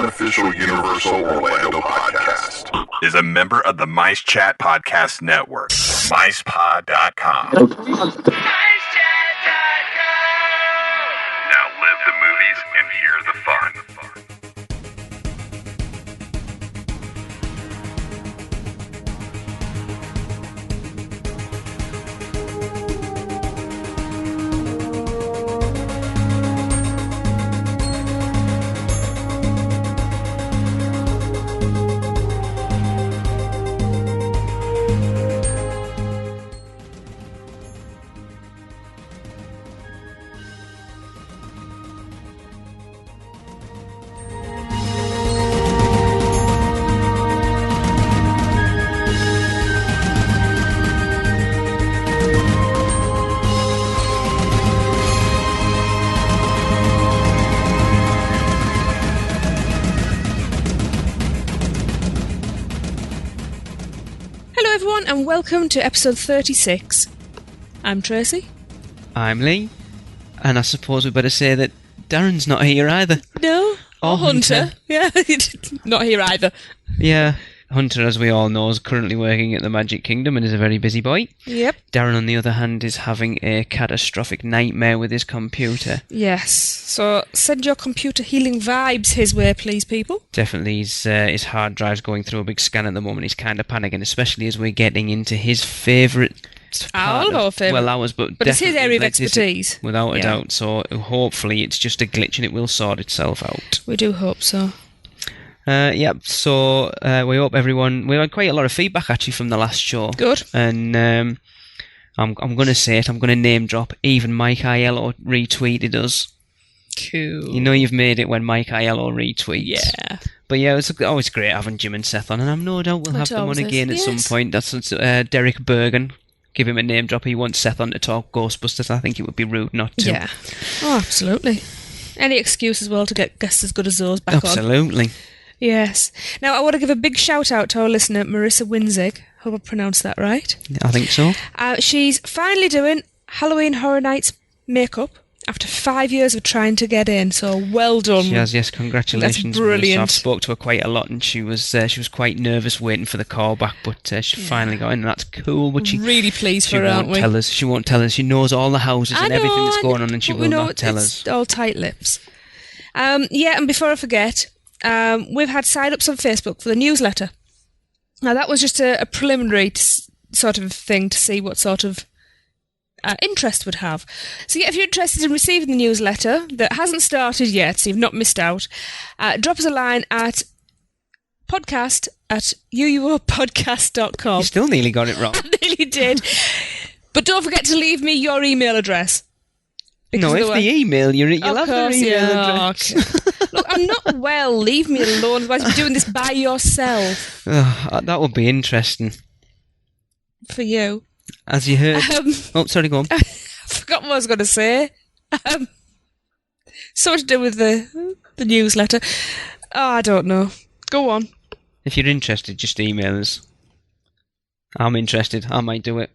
unofficial Universal Orlando podcast, is a member of the Mice Chat Podcast Network. MicePod.com. Now live the movies and hear the fun. And welcome to episode 36. I'm Tracy. I'm Lee. And I suppose we better say that Darren's not here either. No. Or Hunter. Yeah, not here either. Yeah. Hunter, as we all know, is currently working at the Magic Kingdom and is a very busy boy. Yep. Darren, on the other hand, is having a catastrophic nightmare with his computer. Yes. So send your computer healing vibes his way, please, people. Definitely. His hard drive's going through a big scan at the moment. He's kind of panicking, especially as we're getting into his favourite All of our favourite. Well, ours, but it's his area of expertise. Without a doubt. So hopefully it's just a glitch and it will sort itself out. We do hope so. So we hope everyone... We had quite a lot of feedback, actually, from the last show. Good. And I'm going to say it, I'm going to name drop. Even Mike Aiello retweeted us. Cool. You know you've made it when Mike Aiello retweets. Yeah. But yeah, it's always great having Jim and Seth on, and I'm no doubt we'll have them on again at some point. That's Derek Bergen. Give him a name drop. He wants Seth on to talk Ghostbusters. I think it would be rude not to. Yeah. Oh, absolutely. Any excuse as well to get guests as good as those back on. Absolutely. Yes. Now, I want to give a big shout out to our listener, Marissa Winzig. Hope I pronounced that right. I think so. She's finally doing Halloween Horror Nights makeup after 5 years of trying to get in. So well done. She has, yes. Congratulations. That's brilliant. Marissa. I've spoke to her quite a lot, and she was quite nervous waiting for the call back, but she finally got in, and that's cool. But she really pleased for her, aren't we? She won't tell us. She knows all the houses and everything that's going on, and she will not tell us. It's all tight lips. And before I forget, we've had sign-ups on Facebook for the newsletter. Now, that was just a preliminary sort of thing to see what sort of interest would have. So, yeah, if you're interested in receiving the newsletter that hasn't started yet, so you've not missed out, drop us a line at podcast@uuopodcast.com. You still nearly got it wrong. I nearly did. But don't forget to leave me your email address. No, if they email you, you'll have their email address. Okay. Look, I'm not well. Leave me alone. Otherwise, you're doing this by yourself. That would be interesting. For you. As you heard... sorry, go on. I forgot what I was going to say. So to do with the newsletter. Oh, I don't know. Go on. If you're interested, just email us. I'm interested. I might do it.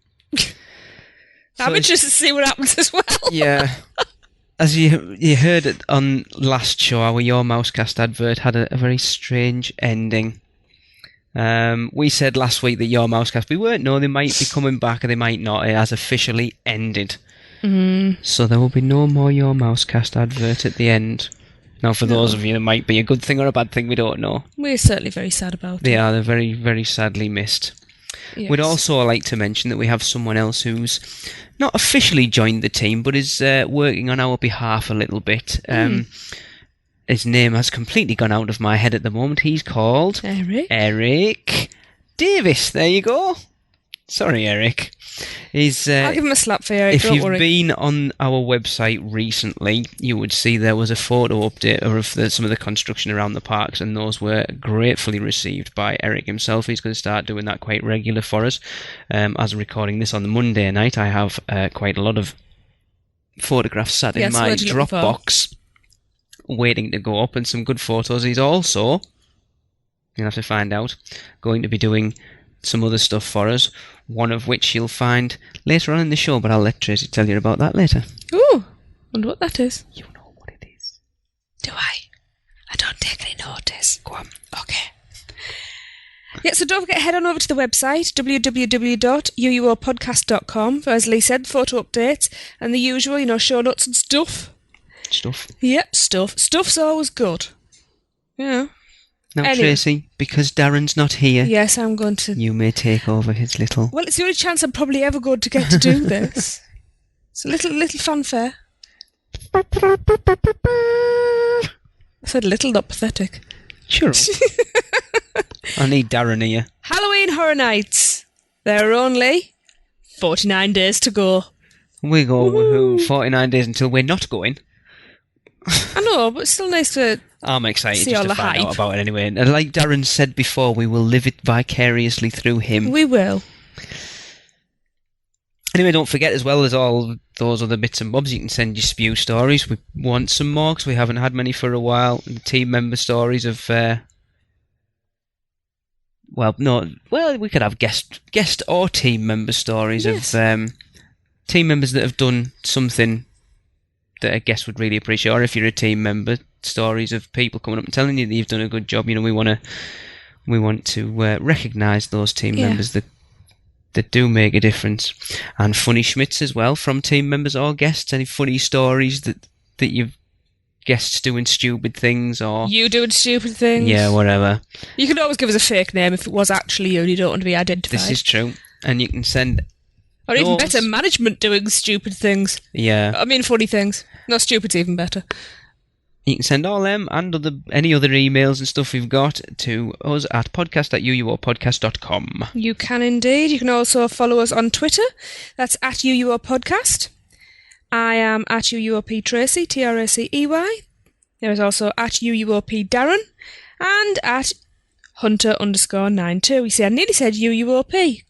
I'm interested to see what happens as well. Yeah. As you heard it on last show, our Your Mousecast advert had a very strange ending. We said last week that Your Mousecast, we weren't know they might be coming back or they might not. It has officially ended. Mm. So there will be no more Your Mousecast advert at the end. Now, for those of you, it might be a good thing or a bad thing, we don't know. We're certainly very sad about it. They're very, very sadly missed. Yes. We'd also like to mention that we have someone else who's not officially joined the team, but is working on our behalf a little bit. His name has completely gone out of my head at the moment. He's called... Eric Davis. There you go. Sorry, Eric. I'll give him a slap for Eric, If you've been on our website recently, you would see there was a photo update of some of the construction around the parks, and those were gratefully received by Eric himself. He's going to start doing that quite regular for us. As I'm recording this on the Monday night, I have quite a lot of photographs sat in my Dropbox waiting to go up, and some good photos. He's also, you'll have to find out, going to be doing some other stuff for us, one of which you'll find later on in the show, but I'll let Tracy tell you about that later. Ooh, wonder what that is. You know what it is. Do I? I don't take any notice. Go on. Okay. Yeah, so don't forget, head on over to the website, www.uuopodcast.com, for, as Lee said, photo updates and the usual, show notes and stuff. Yep, stuff. Stuff's always good. Yeah. Now, Anyway. Tracy, because Darren's not here, Yes, I'm going to... you may take over his little... Well, it's the only chance I'm probably ever going to get to do this. It's a little fanfare. I said little, not pathetic. Sure. I need Darren here. Halloween Horror Nights. There are only 49 days to go. We go woohoo, 49 days until we're not going. I know, but it's still nice to... I'm excited See just all to the find out hype. about it anyway. And like Darren said before, we will live it vicariously through him. We will. Anyway, don't forget, as well as all those other bits and bobs, you can send your spew stories. We want some more, because we haven't had many for a while. The team member stories of... we could have guest or team member stories Yes. of team members that have done something that a guest would really appreciate, or if you're a team member, stories of people coming up and telling you that you've done a good job. We want to recognise those team members that do make a difference, and funny schmitz as well from team members or guests. Any funny stories that you've guests doing stupid things, or You doing stupid things. yeah, whatever. You can always give us a fake name if it was actually you and you don't want to be identified. This is true, and you can send. Or even those- better, management doing stupid things. Yeah. I mean, funny things. No, stupid's even better. You can send all them and any other emails and stuff we've got to us at podcast@uuopodcast.com. You can indeed. You can also follow us on Twitter. That's at UUO Podcast. I am at UUOP Tracy, TRACEY. There is also at UUOP Darren and at Hunter_92. You see, I nearly said UUOP.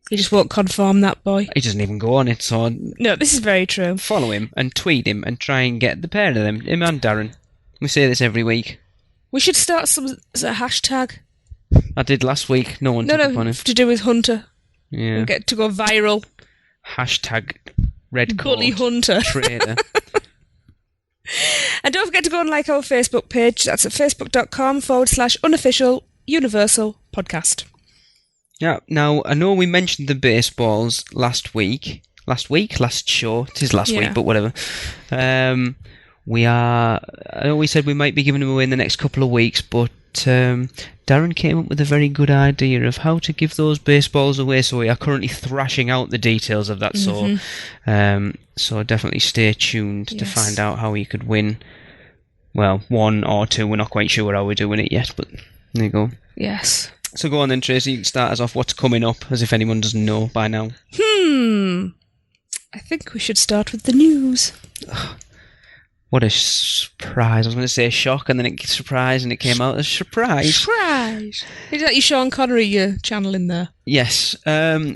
He just won't conform, that boy. He doesn't even go on it, so No, this is very true. follow him and tweet him and try and get the pair of them, him and Darren. We say this every week. We should start some hashtag. I did last week. No one No, took up on it. to do with Hunter. Yeah. And get to go viral. Hashtag red Gully coat Hunter. traitor. And don't forget to go and like our Facebook page. That's at facebook.com/unofficial universal podcast. Yeah. Know, I know we mentioned the baseballs last show. It is last Yeah. week, but whatever. I know we said we might be giving them away in the next couple of weeks, but Darren came up with a very good idea of how to give those baseballs away, so we are currently thrashing out the details of that. So definitely stay tuned to Yes. find out how you could win. Well, one or two. We're not quite sure how we're doing it yet, but there you go. Yes. So go on then, Tracy. You can start us off. What's coming up, as if anyone doesn't know by now. I think we should start with the news. What a surprise. I was going to say shock, and then it surprise, and it came out as surprise. Surprise! Is that your Sean Connery channel in there? Yes.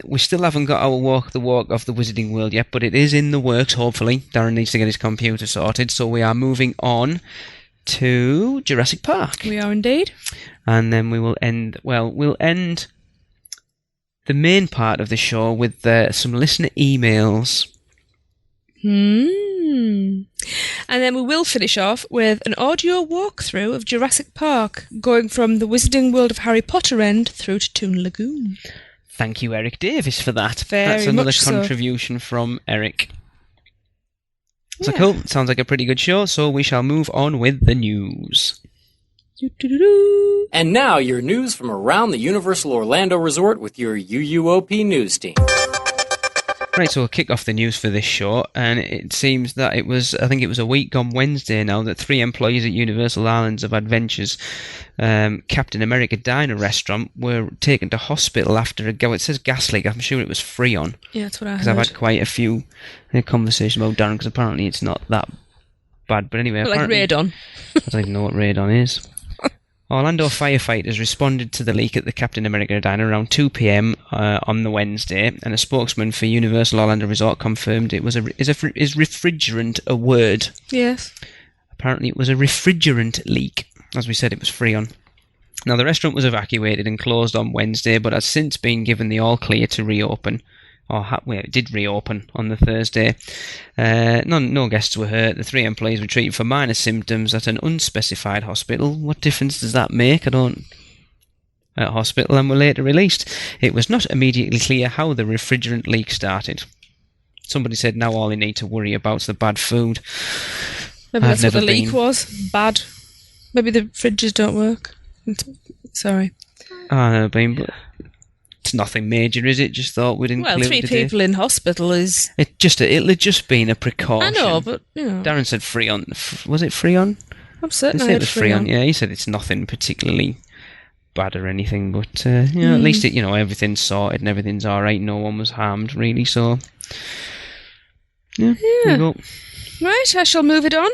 We still haven't got our walk the walk of the Wizarding World yet, but it is in the works, hopefully. Darren needs to get his computer sorted, so we are moving on to Jurassic Park. We are indeed. And then we will end... Well, we'll end the main part of the show with some listener emails. And then we will finish off with an audio walkthrough of Jurassic Park, going from the Wizarding World of Harry Potter end through to Toon Lagoon. Thank you, Eric Davis, for that. Very That's another much so. contribution from Eric. So Yeah. cool. Sounds like a pretty good show, so we shall move on with the news. Doo-doo-doo-doo. And now, your news from around the Universal Orlando Resort with your UUOP news team. Right, so we'll kick off the news for this show, and it seems that I think it was a week gone Wednesday now, that 3 employees at Universal Islands of Adventures Captain America Diner restaurant were taken to hospital after it says gas leak. I'm sure it was Freon, Yeah, that's what I because heard. I've had quite a few conversations about Darren, because apparently it's not that bad. But anyway, But like apparently, radon. I don't even know what radon is. Orlando firefighters responded to the leak at the Captain America Diner around 2 p.m. On the Wednesday, and a spokesman for Universal Orlando Resort confirmed it was is refrigerant a word? Yes. Apparently it was a refrigerant leak. As we said, it was Freon. Now, the restaurant was evacuated and closed on Wednesday, but has since been given the all-clear to reopen. It did reopen on the Thursday. No guests were hurt. The 3 employees were treated for minor symptoms at an unspecified hospital. What difference does that make? At hospital, and were later released. It was not immediately clear how the refrigerant leak started. Somebody said now all they need to worry about is the bad food. Maybe that's what the leak was. Bad. Maybe the fridges don't work. Sorry. I've never been, but it's nothing major, is it? Just thought we'd include. Well, 3 people in hospital is. It'll have just been a precaution. I know, but Darren said Freon. Was it Freon? I'm certain I it was Freon. Yeah, he said it's nothing particularly bad or anything, but at least everything's sorted and everything's all right. No one was harmed, really. So yeah. There you go. Right, I shall move it on.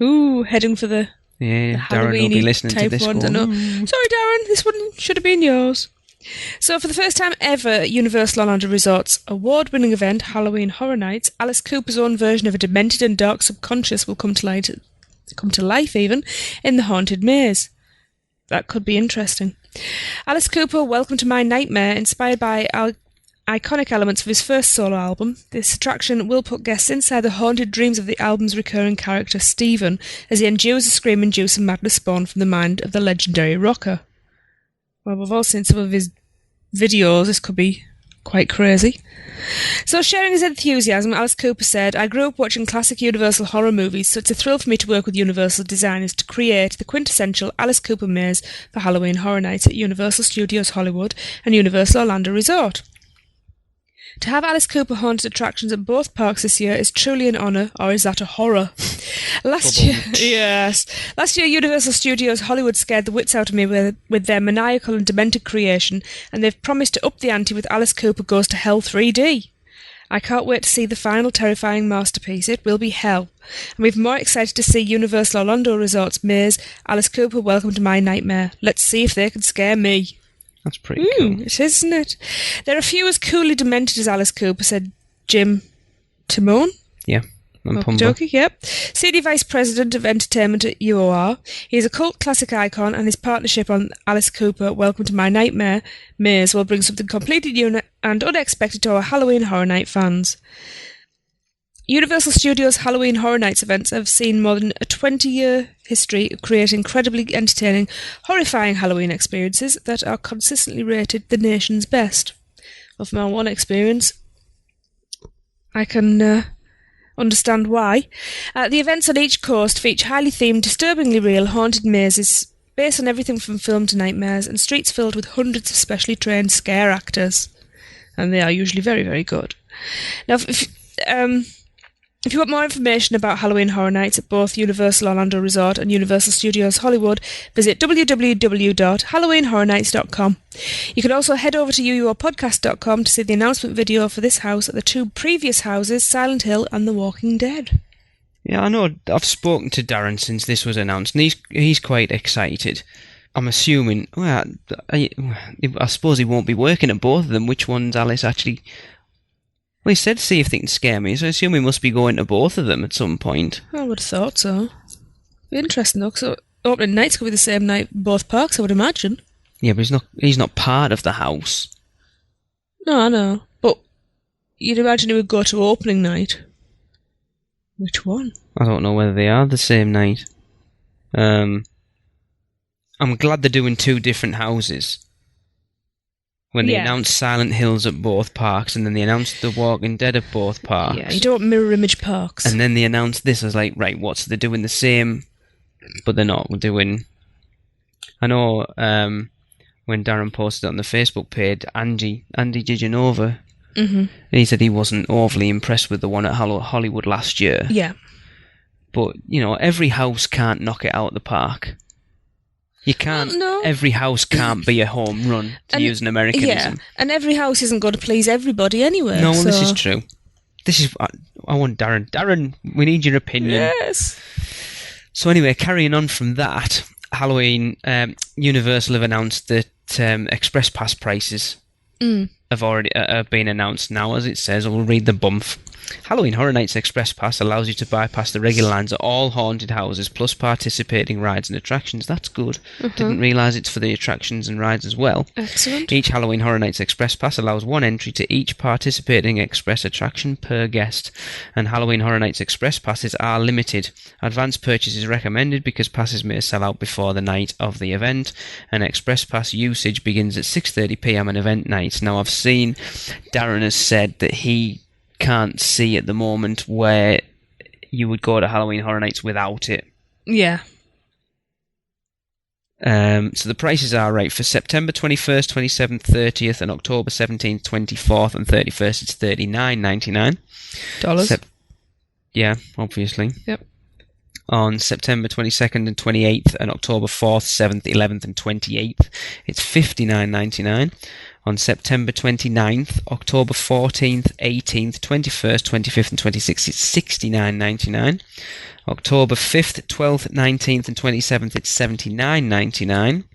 Ooh, heading for the Darren will be listening to this one. Sorry, Darren, this one should have been yours. So, for the first time ever, Universal Orlando Resort's award-winning event, Halloween Horror Nights, Alice Cooper's own version of a demented and dark subconscious will come to life even, in the Haunted Maze. That could be interesting. Alice Cooper, Welcome to My Nightmare, inspired by iconic elements of his first solo album. This attraction will put guests inside the haunted dreams of the album's recurring character, Stephen, as he endures the scream-inducing madness spawned from the mind of the legendary rocker. Well, we've all seen some of his videos. This could be quite crazy. So, sharing his enthusiasm, Alice Cooper said, I grew up watching classic Universal horror movies, so it's a thrill for me to work with Universal designers to create the quintessential Alice Cooper maze for Halloween Horror Nights at Universal Studios Hollywood and Universal Orlando Resort. To have Alice Cooper haunted attractions at both parks this year is truly an honour, or is that a horror? Last year, Universal Studios Hollywood scared the wits out of me with their maniacal and demented creation, and they've promised to up the ante with Alice Cooper Goes to Hell 3D. I can't wait to see the final terrifying masterpiece. It will be hell. And we're more excited to see Universal Orlando Resort's maze, Alice Cooper Welcome to My Nightmare. Let's see if they can scare me. That's pretty cool. It is, isn't it? There are few as coolly demented as Alice Cooper, said Jim Timone. Yeah. Okey-dokey, yep. Senior Vice President of Entertainment at UOR. He is a cult classic icon, and his partnership on Alice Cooper Welcome to My Nightmare maze will bring something completely new and unexpected to our Halloween Horror Night fans. Universal Studios Halloween Horror Nights events have seen more than a 20-year history of creating incredibly entertaining, horrifying Halloween experiences that are consistently rated the nation's best. Well, from our one experience, I can understand why. The events on each coast feature highly themed, disturbingly real, haunted mazes based on everything from film to nightmares, and streets filled with hundreds of specially trained scare actors. And they are usually very, very good. Now, if you want more information about Halloween Horror Nights at both Universal Orlando Resort and Universal Studios Hollywood, visit www.halloweenhorrornights.com. You can also head over to UUOpodcast.com to see the announcement video for this house at the 2 previous houses, Silent Hill and The Walking Dead. Yeah, I know. I've spoken to Darren since this was announced, and he's quite excited. I'm assuming, well, I suppose he won't be working at both of them. Which one's Alice actually... Well, he said see if they can scare me, so I assume he must be going to both of them at some point. I would have thought so. Be interesting though, because opening nights could be the same night in both parks, I would imagine. Yeah, but he's not part of the house. No, I know. But you'd imagine he would go to opening night. Which one? I don't know whether they are the same night. I'm glad they're doing 2 different houses. When they announced Silent Hills at both parks, and then they announced The Walking Dead at both parks. Yeah, you don't mirror image parks. And then they announced this. I was like, right, they're doing the same, but they're not. We're doing... I know when Darren posted it on the Facebook page, Andy Giganova, he said he wasn't overly impressed with the one at Hollywood last year. Yeah. But, every house can't knock it out of the park. You can't. Well, no. Every house can't be a home run, to use an Americanism. Yeah, and every house isn't going to please everybody anyway. No, well, this is true. This is. I want Darren. Darren, we need your opinion. Yes. So anyway, carrying on from that, Halloween, Universal have announced that Express Pass prices have already been announced now, as it says. I will read the bump. Halloween Horror Nights Express Pass allows you to bypass the regular lines at all haunted houses, plus participating rides and attractions. That's good. Didn't realise it's for the attractions and rides as well. Excellent. Each Halloween Horror Nights Express Pass allows one entry to each participating express attraction per guest, and Halloween Horror Nights Express Passes are limited. Advance purchase is recommended because passes may sell out before the night of the event, and Express Pass usage begins at 6:30pm on event night. Now, I've seen Darren has said that he can't see at the moment where you would go to Halloween Horror Nights without it. Yeah. So the prices are right for September 21st, 27th, 30th, and October 17th, 24th, and 31st. It's $39.99. Dollars. Yeah, obviously. Yep. On September 22nd and 28th, and October 4th, 7th, 11th, and 28th, it's $59.99. On September 29th, October 14th, 18th, 21st, 25th, and 26th, it's $69.99. October 5th, 12th, 19th, and 27th, it's $79.99.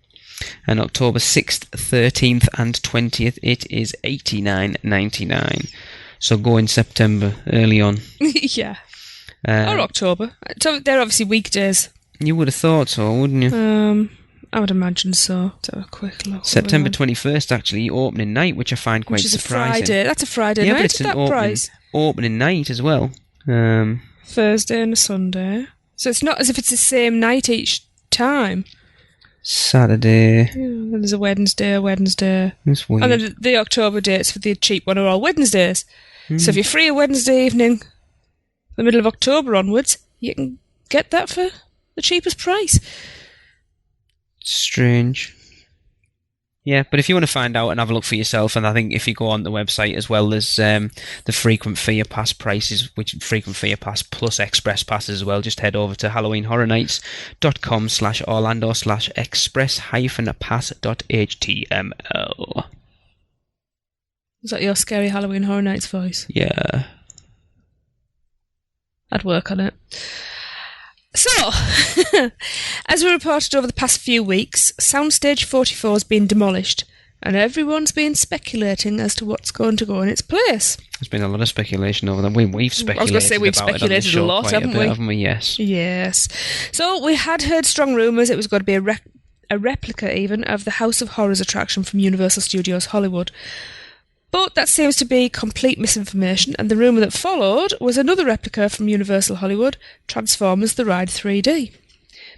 And October 6th, 13th, and 20th, it is $89.99. So go in September, early on. Yeah. Or October. So they're obviously weekdays. You would have thought so, wouldn't you? I would imagine so. Let's have a quick look. September 21st, actually, opening night, which I find quite which is surprising. A Friday. That's a Friday night. But it's at an that price. opening night as well. Thursday and a Sunday. So it's not as if it's the same night each time. Saturday. Yeah, then there's a Wednesday. That's weird. And then the October dates for the cheap one are all Wednesdays. So if you're free a Wednesday evening, the middle of October onwards, you can get that for the cheapest price. Strange. Yeah, but if you want to find out and have a look for yourself, and I think if you go on the website as well, there's the frequent fear pass prices, which frequent fear pass plus express passes as well. Just head over to halloweenhorrornights.com/orlando/express-pass.html. Is that your scary Halloween Horror Nights voice? Yeah. I'd work on it. So, as we reported over the past few weeks, Soundstage 44 has been demolished, and everyone's been speculating as to what's going to go in its place. There's been a lot of speculation over that. We've speculated. I was going to say we've about speculated it on the show a lot, quite haven't bit, we? Haven't we? Yes. Yes. So, we had heard strong rumours it was going to be a replica, even, of the House of Horrors attraction from Universal Studios Hollywood. But that seems to be complete misinformation, and the rumour that followed was another replica from Universal Hollywood, Transformers The Ride 3D.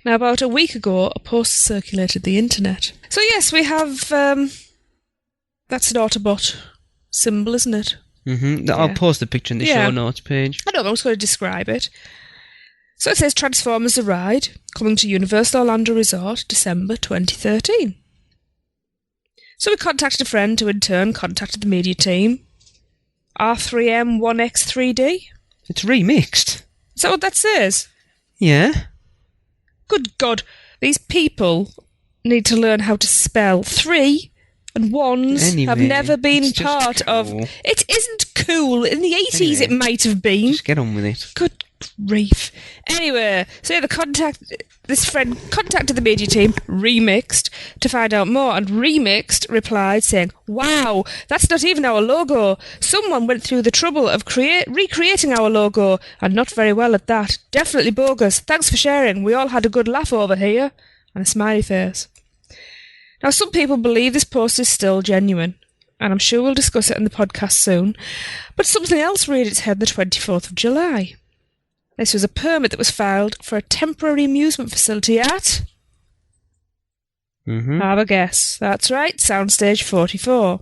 Now, about a week ago, a post circulated the internet. So yes, we have... that's an Autobot symbol, isn't it? Mm-hmm. Yeah. I'll post the picture in the show notes page. I don't know, I was going to describe it. So it says Transformers The Ride, coming to Universal Orlando Resort, December 2013. So we contacted a friend who in turn contacted the media team. R3M1X3D? It's remixed. Is that what that says? Yeah. Good God. These people need to learn how to spell. 3 and 1s Anyway, have never been it's just part of... cool. It isn't cool. In the 80s it might have been. Just get on with it. Good grief. Anyway, so yeah, this friend contacted the media team, Remixed, to find out more, and Remixed replied saying, "Wow, that's not even our logo. Someone went through the trouble of recreating our logo, and not very well at that. Definitely bogus. Thanks for sharing. We all had a good laugh over here." And a smiley face. Now, some people believe this post is still genuine, and I'm sure we'll discuss it in the podcast soon, but something else reared its head the 24th of July. This was a permit that was filed for a temporary amusement facility at... Have a guess. That's right, Soundstage 44.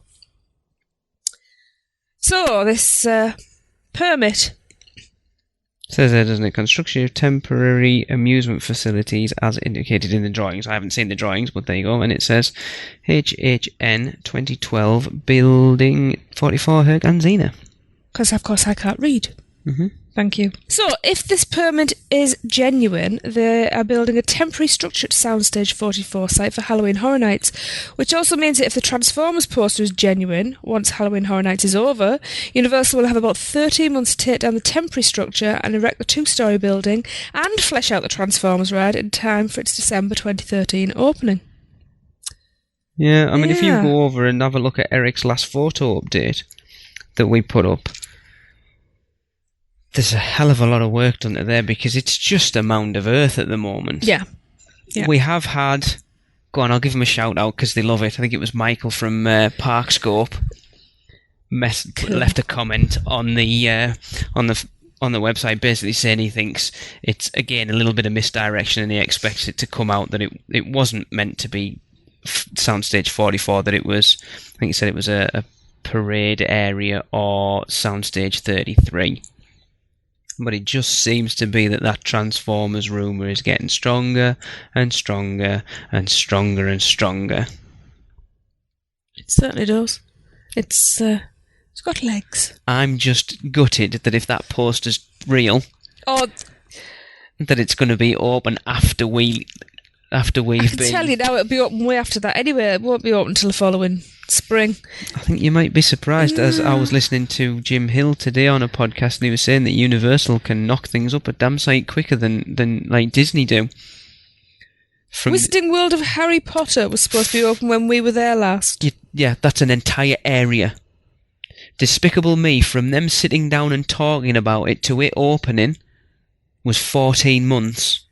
So, this permit... Says there, doesn't it? Construction of temporary amusement facilities as indicated in the drawings. I haven't seen the drawings, but there you go. And it says HHN 2012 Building 44 Herganzina. Because, of course, I can't read. Mm-hmm. Thank you. So, if this permit is genuine, they are building a temporary structure at Soundstage 44 site for Halloween Horror Nights, which also means that if the Transformers poster is genuine, once Halloween Horror Nights is over, Universal will have about 13 months to take down the temporary structure and erect the 2-storey building and flesh out the Transformers ride in time for its December 2013 opening. Yeah, I mean, if you go over and have a look at Eric's last photo update that we put up, there's a hell of a lot of work done to there because it's just a mound of earth at the moment. Yeah. We have had... Go on, I'll give them a shout-out because they love it. I think it was Michael from Parkscope left a comment on the website basically saying he thinks it's, again, a little bit of misdirection and he expects it to come out that it wasn't meant to be Soundstage 44, that it was... I think he said it was a parade area or Soundstage 33. But it just seems to be that Transformers rumour is getting stronger and stronger and stronger and stronger. It certainly does. It's got legs. I'm just gutted that if that poster's real, that it's going to be open after we've I can tell you now, it'll be open way after that. Anyway, it won't be open until the following spring. I think you might be surprised, as I was listening to Jim Hill today on a podcast, and he was saying that Universal can knock things up a damn sight quicker than like Disney do. Wizarding World of Harry Potter was supposed to be open when we were there last. Yeah, that's an entire area. Despicable Me, from them sitting down and talking about it to it opening, was 14 months.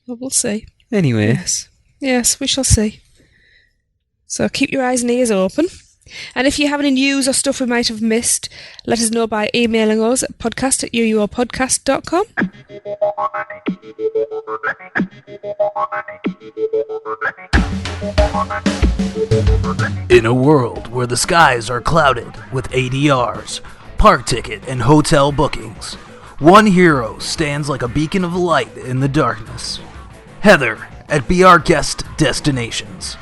Well, we'll see. Anyway. Yes, we shall see. So keep your eyes and ears open. And if you have any news or stuff we might have missed, let us know by emailing us at podcast@uuopodcast.com. In a world where the skies are clouded with ADRs, park ticket, and hotel bookings, one hero stands like a beacon of light in the darkness. Heather at Be Our Guest Destinations.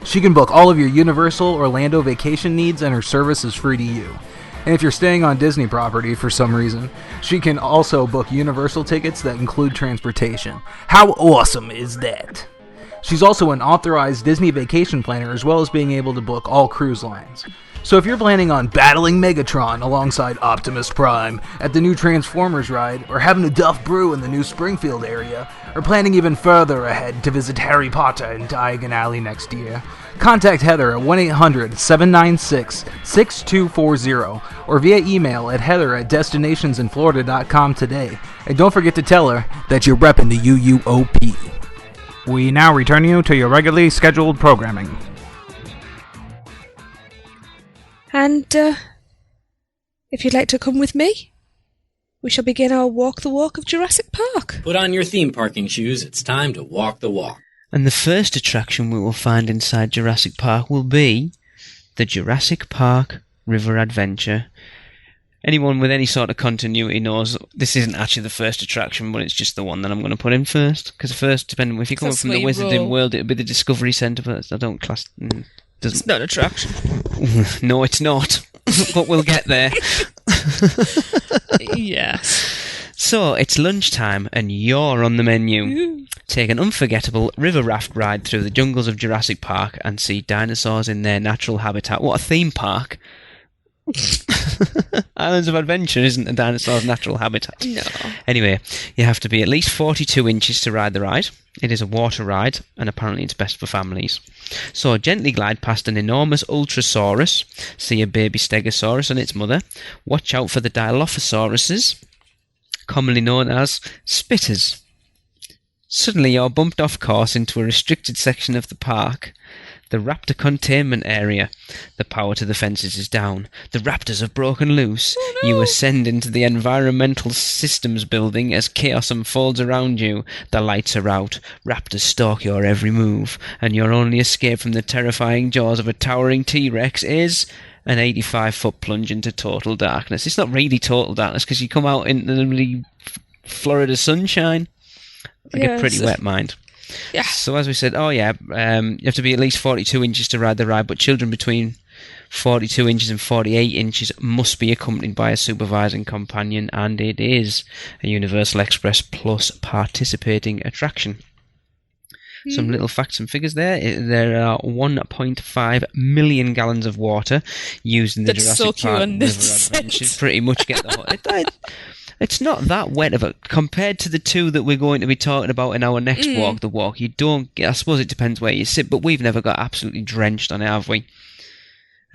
She can book all of your Universal Orlando vacation needs, and her service is free to you. And if you're staying on Disney property for some reason, she can also book Universal tickets that include transportation. How awesome is that? She's also an authorized Disney vacation planner, as well as being able to book all cruise lines. So if you're planning on battling Megatron alongside Optimus Prime at the new Transformers ride, or having a Duff Brew in the new Springfield area, or planning even further ahead to visit Harry Potter in Diagon Alley next year, contact Heather at 1-800-796-6240 or via email at heather@destinationsinflorida.com today. And don't forget to tell her that you're repping the UUOP. We now return you to your regularly scheduled programming. And if you'd like to come with me, we shall begin our walk the walk of Jurassic Park. Put on your theme parking shoes. It's time to walk the walk. And the first attraction we will find inside Jurassic Park will be the Jurassic Park River Adventure. Anyone with any sort of continuity knows this isn't actually the first attraction, but it's just the one that I'm going to put in first. Because first, depending if you come up from the Wizarding World, it'll be the Discovery Centre, but I don't class... It's not an attraction. No, it's not. But we'll get there. Yes. So, it's lunchtime and you're on the menu. Take an unforgettable river raft ride through the jungles of Jurassic Park and see dinosaurs in their natural habitat. What a theme park. Islands of Adventure isn't a dinosaur's natural habitat. No. Anyway, you have to be at least 42 inches to ride the ride. It is a water ride, and apparently it's best for families. So gently glide past an enormous Ultrasaurus, see a baby Stegosaurus and its mother. Watch out for the Dilophosauruses, commonly known as spitters. Suddenly you're bumped off course into a restricted section of the park. The raptor containment area. The power to the fences is down. The raptors have broken loose. Oh, no. You ascend into the environmental systems building as chaos unfolds around you. The lights are out. Raptors stalk your every move. And your only escape from the terrifying jaws of a towering T-Rex is an 85-foot plunge into total darkness. It's not really total darkness because you come out in the really Florida sunshine. Like a pretty wet mind. Yeah. So as we said, you have to be at least 42 inches to ride the ride, but children between 42 inches and 48 inches must be accompanied by a supervising companion, and it is a Universal Express Plus participating attraction. Some little facts and figures there. There are 1.5 million gallons of water used in the Jurassic Park River Adventures. Pretty much get the whole... It's not that wet of a... Compared to the two that we're going to be talking about in our next walk the walk, you don't get... I suppose it depends where you sit, but we've never got absolutely drenched on it, have we?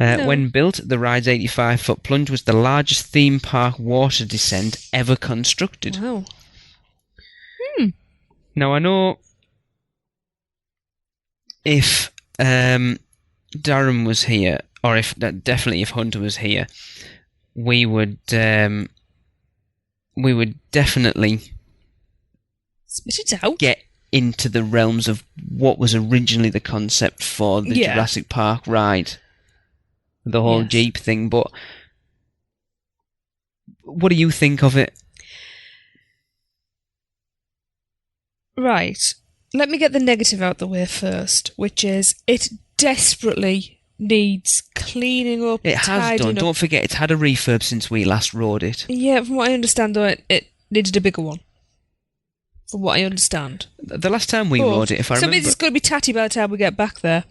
No. When built, the ride's 85-foot plunge was the largest theme park water descent ever constructed. Wow. Now, I know if Darren was here, or definitely if Hunter was here, we would definitely Spit it out. get into the realms of what was originally the concept for the Jurassic Park ride. The whole Jeep thing, but what do you think of it? Right. Let me get the negative out the way first, which is it desperately needs cleaning up. It has done. Up. Don't forget, it's had a refurb since we last rode it. Yeah, from what I understand, though, it needed a bigger one. From what I understand. The last time we rode it, if I remember... So it's going to be tatty by the time we get back there.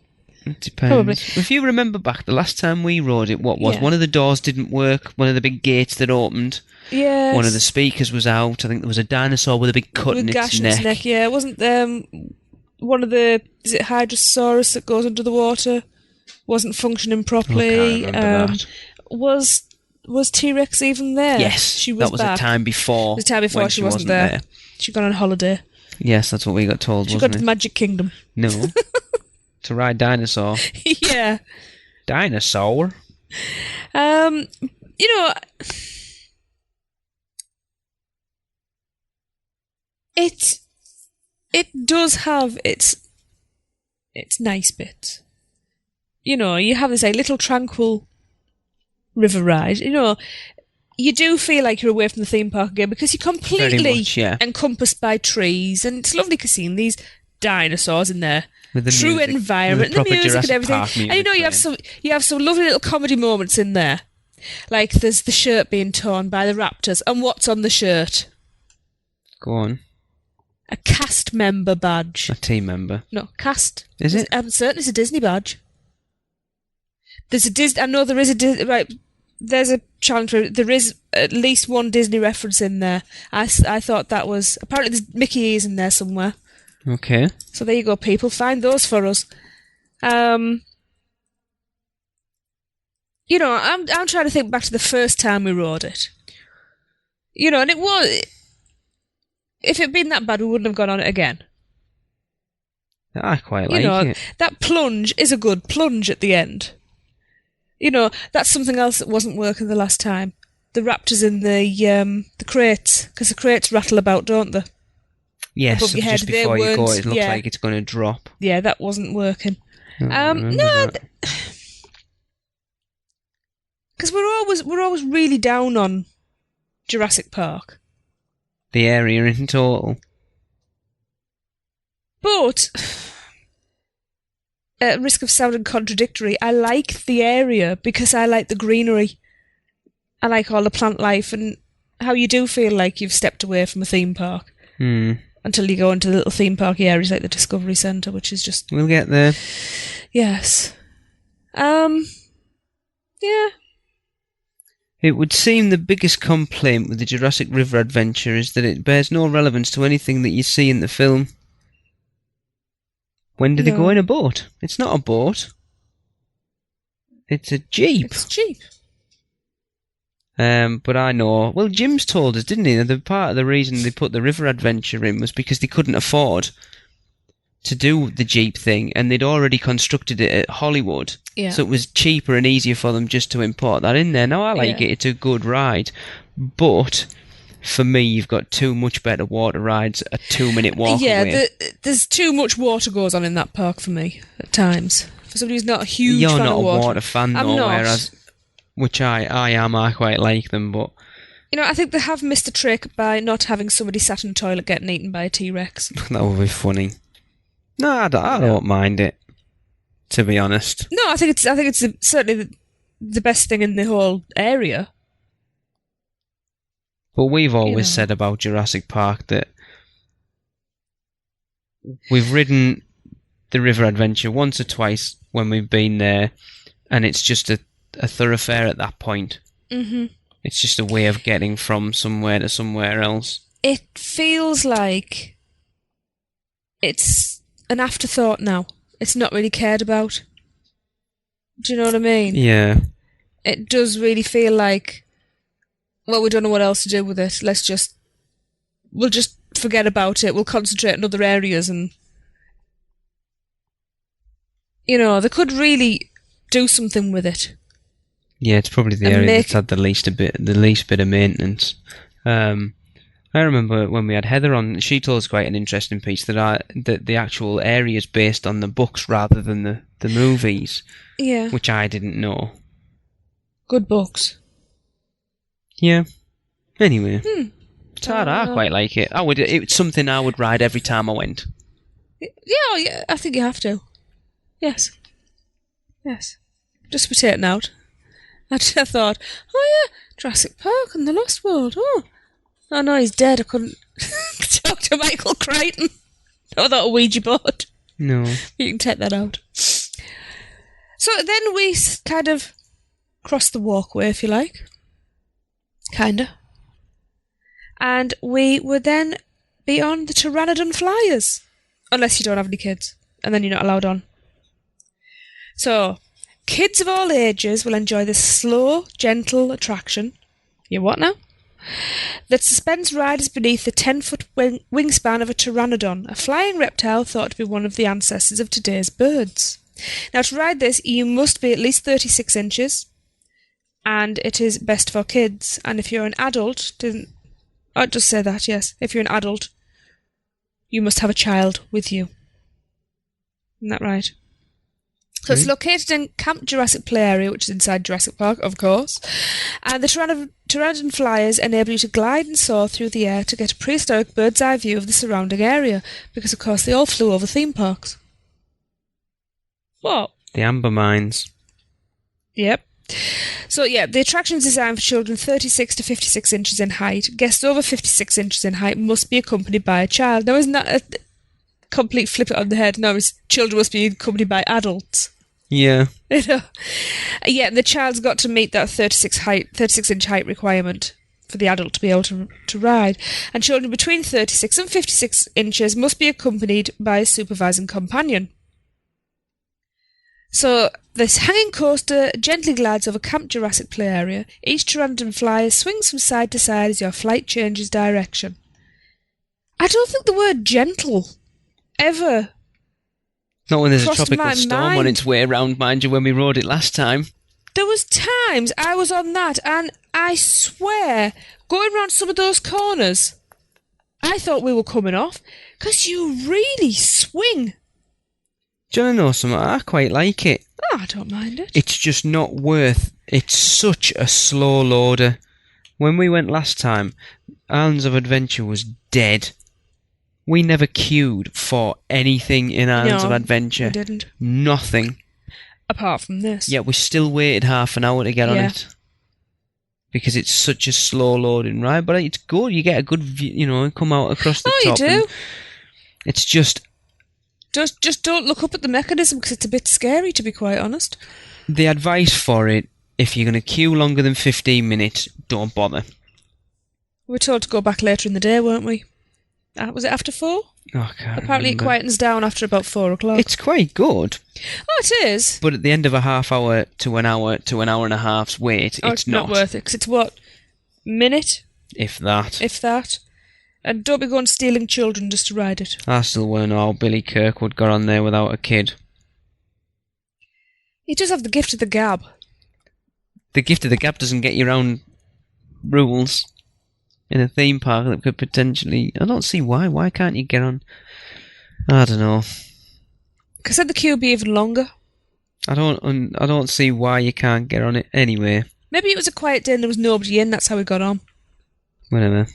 It depends. Probably. If you remember back, the last time we rode it, what was? Yeah. One of the doors didn't work, one of the big gates that opened. Yes. One of the speakers was out. I think there was a dinosaur with a big cut in its neck. Yeah, it wasn't one of the... Is it Hydrosaurus that goes under the water? Wasn't functioning properly. I can't remember that. Was T-Rex even there? Yes, she was that was back. a time before. The time before when she wasn't there. She'd gone on holiday. Yes, that's what we got told, She got wasn't to it? the Magic Kingdom. No. To ride dinosaur. Yeah. Dinosaur? You know... It does have its nice bits. You know, you have this little tranquil river ride. You know, you do feel like you're away from the theme park again because you're completely encompassed by trees, and it's lovely seeing these dinosaurs in there. With the true music, environment, with the music Jurassic and everything. Park music And you know, you have some lovely little comedy moments in there. Like there's the shirt being torn by the raptors, and what's on the shirt? Go on. A cast member badge. A team member. No, cast. Is it? I'm certain it's a Disney badge. There's a Disney. I know there is a Disney. Right, there's a challenge. There is at least one Disney reference in there. I thought that was apparently there's Mickey ears in there somewhere. Okay. So there you go, people. Find those for us. You know, I'm trying to think back to the first time we rode it. You know, and it was. If it had been that bad, we wouldn't have gone on it again. I quite like it. That plunge is a good plunge at the end. You know, that's something else that wasn't working the last time. The raptors in the crates, because the crates rattle about, don't they? Yes, Above your head. just before you go, it looks like it's going to drop. Yeah, that wasn't working. No, because we're always really down on Jurassic Park. The area in total. But, at risk of sounding contradictory, I like the area because I like the greenery. I like all the plant life and how you do feel like you've stepped away from a theme park. Until you go into the little theme parky areas like the Discovery Centre, which is just... We'll get there. Yes. Yeah. It would seem the biggest complaint with the Jurassic River adventure is that it bears no relevance to anything that you see in the film. When do they go in a boat? It's not a boat. It's a Jeep. It's cheap. But I know... Well, Jim's told us, didn't he? That part of the reason they put the river adventure in was because they couldn't afford to do the Jeep thing, and they'd already constructed it at Hollywood. Yeah. So it was cheaper and easier for them just to import that in there. Now, I like it. It's a good ride. But... For me, you've got too much better water rides, a 2-minute walk away. There's too much water goes on in that park for me, at times. For somebody who's not a huge fan of water. You're not a water fan, I'm though, not. whereas... Which I am, I quite like them, but... You know, I think they have missed a trick by not having somebody sat in the toilet getting eaten by a T-Rex. That would be funny. No, I don't mind it, to be honest. No, I think it's certainly the best thing in the whole area. But we've always said about Jurassic Park that we've ridden the river adventure once or twice when we've been there, and it's just a thoroughfare at that point. Mm-hmm. It's just a way of getting from somewhere to somewhere else. It feels like it's an afterthought now. It's not really cared about. Do you know what I mean? Yeah. It does really feel like, well, we don't know what else to do with it. We'll just forget about it. We'll concentrate in other areas, and they could really do something with it. Yeah, it's probably the area that's had the least bit of maintenance. I remember when we had Heather on, she told us quite an interesting piece that the actual area is based on the books rather than the movies. Yeah. Which I didn't know. Good books. Yeah. Anyway. It's hard. I quite like it. It's something I would ride every time I went. Yeah, I think you have to. Yes. Just for taking out. I thought, oh yeah, Jurassic Park and the Lost World. Oh no, he's dead. I couldn't talk to Michael Crichton. Not without a Ouija board. No. You can take that out. So then we kind of crossed the walkway, if you like. Kinda. And we would then be on the Pteranodon Flyers. Unless you don't have any kids. And then you're not allowed on. So, kids of all ages will enjoy this slow, gentle attraction. You what now? That suspends riders beneath the 10-foot wingspan of a pteranodon, a flying reptile thought to be one of the ancestors of today's birds. Now, to ride this, you must be at least 36 inches, and it is best for kids. And if you're an adult, I'll just say that, yes. If you're an adult, you must have a child with you. Isn't that right? So it's located in Camp Jurassic Play Area, which is inside Jurassic Park, of course. And the Pteranodon Flyers enable you to glide and soar through the air to get a prehistoric bird's eye view of the surrounding area, because of course they all flew over theme parks. What? The amber mines. Yep. So yeah, the attraction is designed for children 36 to 56 inches in height. Guests over 56 inches in height must be accompanied by a child. Now, isn't that a complete flip it on the head? No, children must be accompanied by adults. Yeah. Yeah, the child's got to meet that 36-inch height requirement for the adult to be able to ride. And children between 36 and 56 inches must be accompanied by a supervising companion. So, this hanging coaster gently glides over Camp Jurassic Play Area. Each Pteranodon Flyer swings from side to side as your flight changes direction. I don't think the word gentle ever... Not when there's a tropical storm on its way around, mind you, when we rode it last time. There was times I was on that, and I swear, going round some of those corners, I thought we were coming off, because you really swing. Do you want to know something? I quite like it. Oh, I don't mind it. It's just not worth... It's such a slow loader. When we went last time, Islands of Adventure was dead. We never queued for anything in Islands of Adventure. We didn't. Nothing. Apart from this. Yeah, we still waited half an hour to get on it. Because it's such a slow loading ride, but it's good. You get a good view, come out across the top. Oh, you do? It's just... Just don't look up at the mechanism, because it's a bit scary, to be quite honest. The advice for it, if you're going to queue longer than 15 minutes, don't bother. We were told to go back later in the day, weren't we? Was it after 4? Oh, I can't Apparently remember. It quietens down after about 4 o'clock. It's quite good. Oh, it is. But at the end of a half hour to an hour and a half's wait, it's not worth it, because it's what? Minute? If that. If that. And don't be going stealing children just to ride it. I still won't know how Billy Kirkwood got on there without a kid. He does have the gift of the gab. The gift of the gab doesn't get you around rules in a theme park that could potentially... I don't see why. Why can't you get on? I don't know. Because then the queue would be even longer. I don't see why you can't get on it anyway. Maybe it was a quiet day and there was nobody in, that's how we got on. Whatever.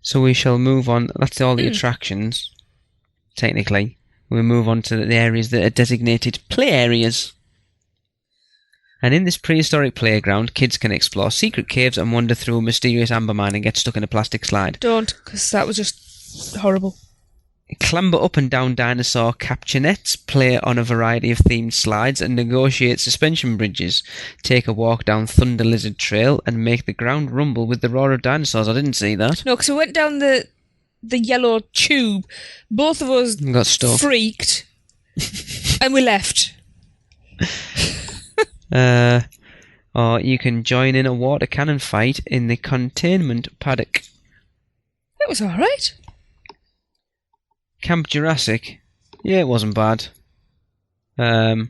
So we shall move on. That's all the attractions, technically. We'll move on to the areas that are designated play areas. And in this prehistoric playground, kids can explore secret caves and wander through a mysterious amber mine and get stuck in a plastic slide. Don't, because that was just horrible. Clamber up and down dinosaur capture nets, play on a variety of themed slides and negotiate suspension bridges, take a walk down Thunder Lizard Trail and make the ground rumble with the roar of dinosaurs. I didn't see that. No, because we went down the yellow tube. Both of us got stuck. Freaked. And we left. Or you can join in a water cannon fight in the containment paddock. It was alright. Camp Jurassic. Yeah, it wasn't bad. I'm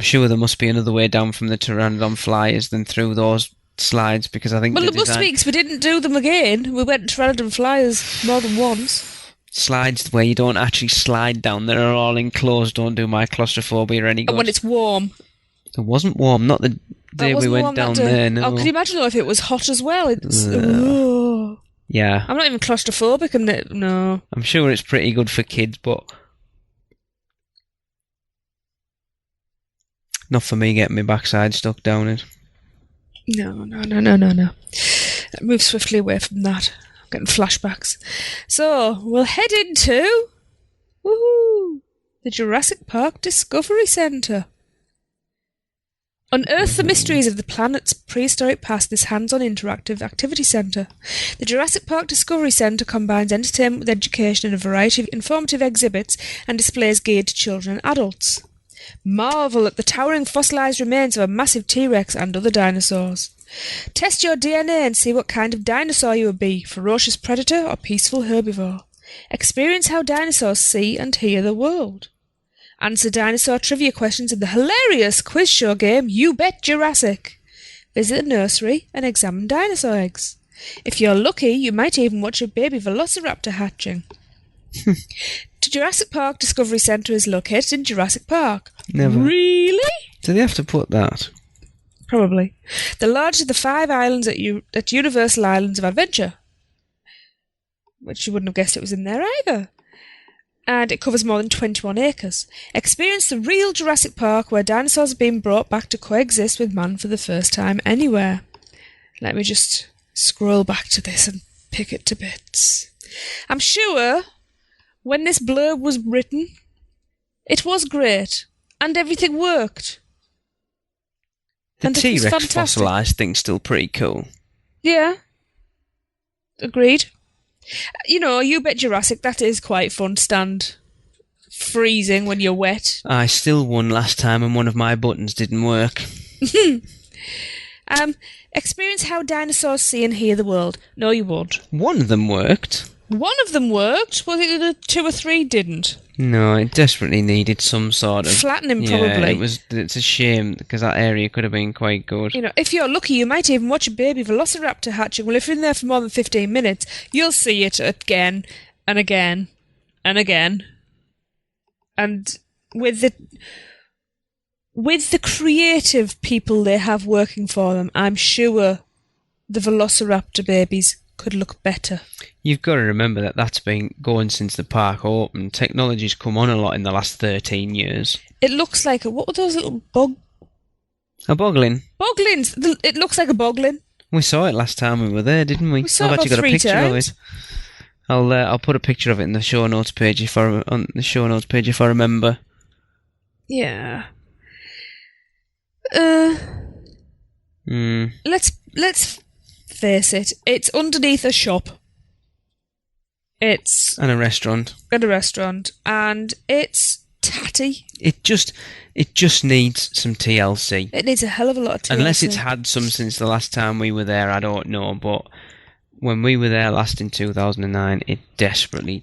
sure there must be another way down from the Pteranodon flyers than through those slides, because I think Well, it must be, because we didn't do them again. We went to Pteranodon flyers more than once. Slides where you don't actually slide down, that are all enclosed, don't do my claustrophobia any good. And when it's warm. It wasn't warm, not the day we went down there, no. Oh, can you imagine though if it was hot as well? It's... Oh. Yeah. I'm not even claustrophobic, no. I'm sure it's pretty good for kids, but not for me getting my backside stuck down it. No. Move swiftly away from that. I'm getting flashbacks. So, we'll head into the Jurassic Park Discovery Centre. Unearth the mysteries of the planet's prehistoric past, this hands-on interactive activity centre. The Jurassic Park Discovery Centre combines entertainment with education in a variety of informative exhibits and displays geared to children and adults. Marvel at the towering fossilised remains of a massive T-Rex and other dinosaurs. Test your DNA and see what kind of dinosaur you would be, ferocious predator or peaceful herbivore. Experience how dinosaurs see and hear the world. Answer dinosaur trivia questions in the hilarious quiz show game You Bet Jurassic. Visit the nursery and examine dinosaur eggs. If you're lucky, you might even watch a baby velociraptor hatching. The Jurassic Park Discovery Centre is located in Jurassic Park. Never. Really? Do they have to put that? Probably. The largest of the 5 islands at Universal Islands of Adventure. Which you wouldn't have guessed it was in there either. And it covers more than 21 acres. Experience the real Jurassic Park, where dinosaurs are being brought back to coexist with man for the first time anywhere. Let me just scroll back to this and pick it to bits. I'm sure when this blurb was written, it was great, and everything worked. The And it was T-Rex fantastic. fossilised thing's still pretty cool. Yeah. Agreed. You know, You Bet Jurassic, that is quite fun. Stand freezing when you're wet. I still won last time and one of my buttons didn't work. Experience how dinosaurs see and hear the world. No, you won't. One of them worked. One of them worked. Well, the 2 or 3 didn't. No, it desperately needed some sort of... Flattening, yeah, probably. It's a shame, because that area could have been quite good. You know, if you're lucky, you might even watch a baby velociraptor hatching. Well, if you're in there for more than 15 minutes, you'll see it again and again and again. And with the creative people they have working for them, I'm sure the velociraptor babies could look better. You've got to remember that that's been going since the park opened. Technology's come on a lot in the last 13 years. It looks like what were those little A boglin. boglins? It looks like a boglin. We saw it last time we were there, didn't we? We saw I've it actually about got a 3 picture times. of it. I'll put a picture of it in the show notes page if I remember. Yeah. Let's face it. It's underneath a shop. It's And a restaurant. at a restaurant, and it's tatty. It just needs some TLC. It needs a hell of a lot of TLC. Unless it's had some since the last time we were there, I don't know. But when we were there last in 2009, it desperately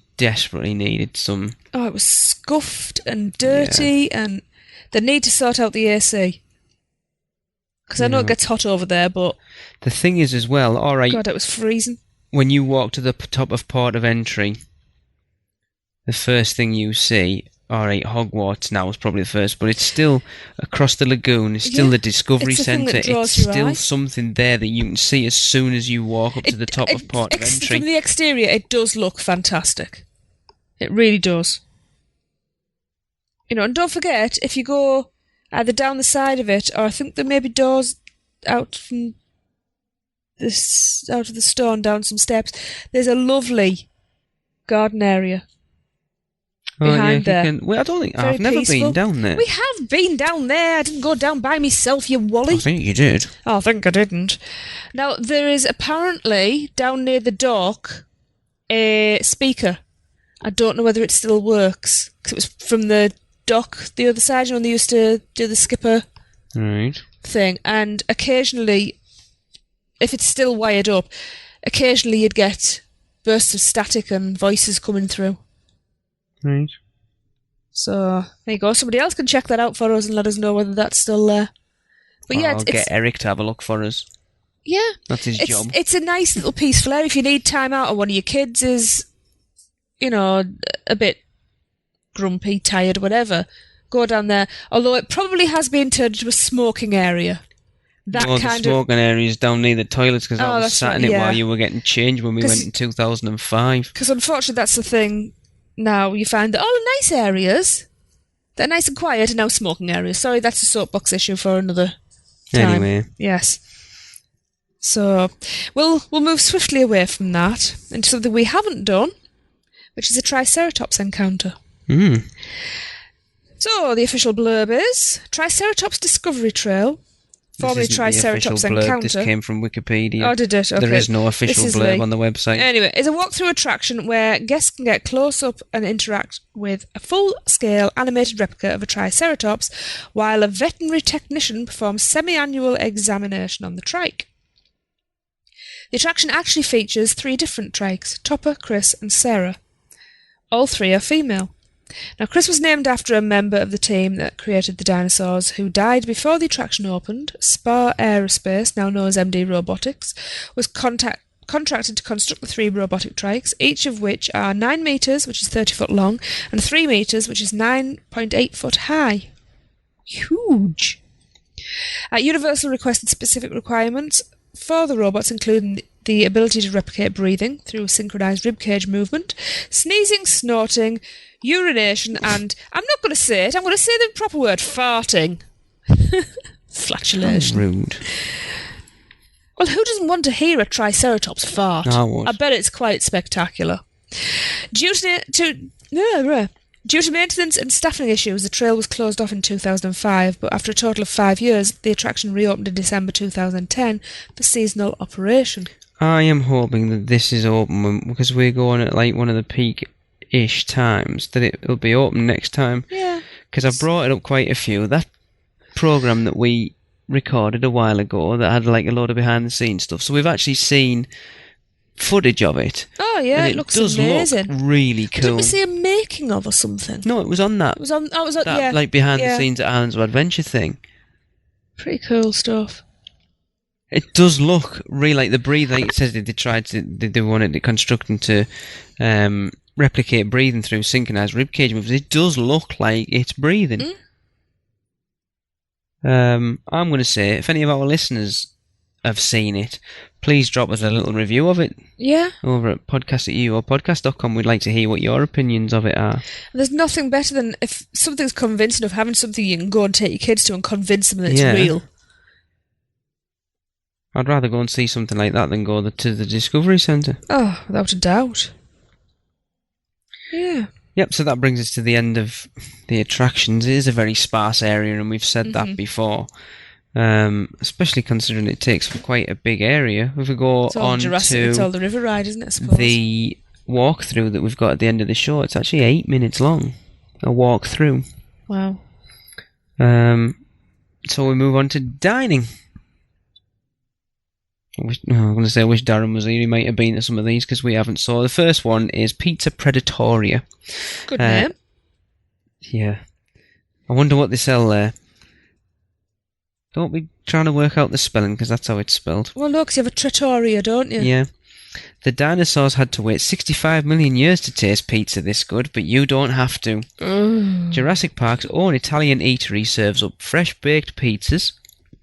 needed some. Oh, it was scuffed and dirty, and they need to sort out the AC. Because I know it gets hot over there, but... The thing is as well, alright, God, it was freezing. when you walk to the top of port of entry, the first thing you see, alright, Hogwarts now is probably the first, but it's still across the lagoon, it's still the Discovery it's the thing Centre, that draws it's your still eye. something there that you can see as soon as you walk up to the top of port of entry. From the exterior, it does look fantastic. It really does. You know, and don't forget, if you go either down the side of it, or I think there may be doors out from this out of the stone down some steps, there's a lovely garden area behind there. Well, I don't think Very I've never peaceful. been down there. We have been down there. I didn't go down by myself, you wally. I think you did. Oh, I think I didn't. Now, there is apparently, down near the dock, a speaker. I don't know whether it still works, because it was from the dock, the other side, you know, they used to do the skipper Right. thing, and occasionally, if it's still wired up, occasionally you'd get bursts of static and voices coming through. Right. So there you go. Somebody else can check that out for us and let us know whether that's still there. But yeah, I'll get Eric to have a look for us. Yeah, that's his job. It's a nice little peaceful area. If you need time out, or one of your kids is, a bit grumpy, tired, whatever, go down there. Although it probably has been turned into a smoking area. The smoking area is down near the toilets because I was sat in it yeah. while you were getting changed when we went in 2005. Because unfortunately that's the thing now. You find that all the nice areas, they're nice and quiet, are now smoking areas. Sorry, that's a soapbox issue for another time. Anyway. Yes. So we'll move swiftly away from that into something we haven't done, which is a Triceratops encounter. So the official blurb is Triceratops Discovery Trail, formerly Triceratops Encounter. This came from Wikipedia. Oh, did it? Okay. There is no official blurb on the website. Anyway, it's a walkthrough attraction where guests can get close up and interact with a full-scale animated replica of a Triceratops while a veterinary technician performs semi-annual examination on the trike. The attraction actually features 3 different trikes, Topper, Chris and Sarah. All 3 are female. Now, Chris was named after a member of the team that created the dinosaurs who died before the attraction opened. Spar Aerospace, now known as MD Robotics, was contracted to construct the 3 robotic trikes, each of which are 9 metres, which is 30 foot long, and 3 metres, which is 9.8 foot high. Huge! Universal requested specific requirements for the robots, including the ability to replicate breathing through synchronised ribcage movement, sneezing, snorting, urination, and, I'm not going to say it, I'm going to say the proper word, farting. Flatulation. Rude. Well, who doesn't want to hear a Triceratops fart? I would. I bet it's quite spectacular. Due to maintenance and staffing issues, the trail was closed off in 2005, but after a total of 5 years, the attraction reopened in December 2010 for seasonal operation. I am hoping that this is open because we're going at like one of the peak-ish times, that it'll be open next time. Yeah. Because I've brought it up quite a few. That programme that we recorded a while ago that had like a load of behind-the-scenes stuff, so we've actually seen footage of it. Oh yeah, and it looks amazing. Look really cool. Didn't we see a making of or something? No, it was on that. It was on that, yeah. Like behind the scenes at Islands of Adventure thing. Pretty cool stuff. It does look really like the breathing. Like it says they wanted it constructing to replicate breathing through synchronized ribcage movements. It does look like it's breathing. I'm going to say, if any of our listeners have seen it, please drop us a little review of it. Yeah. Over at podcast@uopodcast.com. We'd like to hear what your opinions of it are. There's nothing better than if something's convincing of having something you can go and take your kids to and convince them that it's real. I'd rather go and see something like that than go to the Discovery Centre. Oh, without a doubt. Yeah. Yep, so that brings us to the end of the attractions. It is a very sparse area, and we've said that before. Especially considering it takes up quite a big area. If we go on Jurassic, to it's all the river ride, isn't it, I suppose? the walkthrough that we've got at the end of the show, it's actually 8 minutes long. A walkthrough. Wow. So we move on to dining. I'm going to say I wish Darren was here. He might have been to some of these because we haven't. So the first one is Pizza Predatoria. Good name. Yeah. I wonder what they sell there. Don't be trying to work out the spelling because that's how it's spelled. Well, no, because you have a trattoria, don't you? Yeah. The dinosaurs had to wait 65 million years to taste pizza this good, but you don't have to. Jurassic Park's own Italian eatery serves up fresh baked pizzas,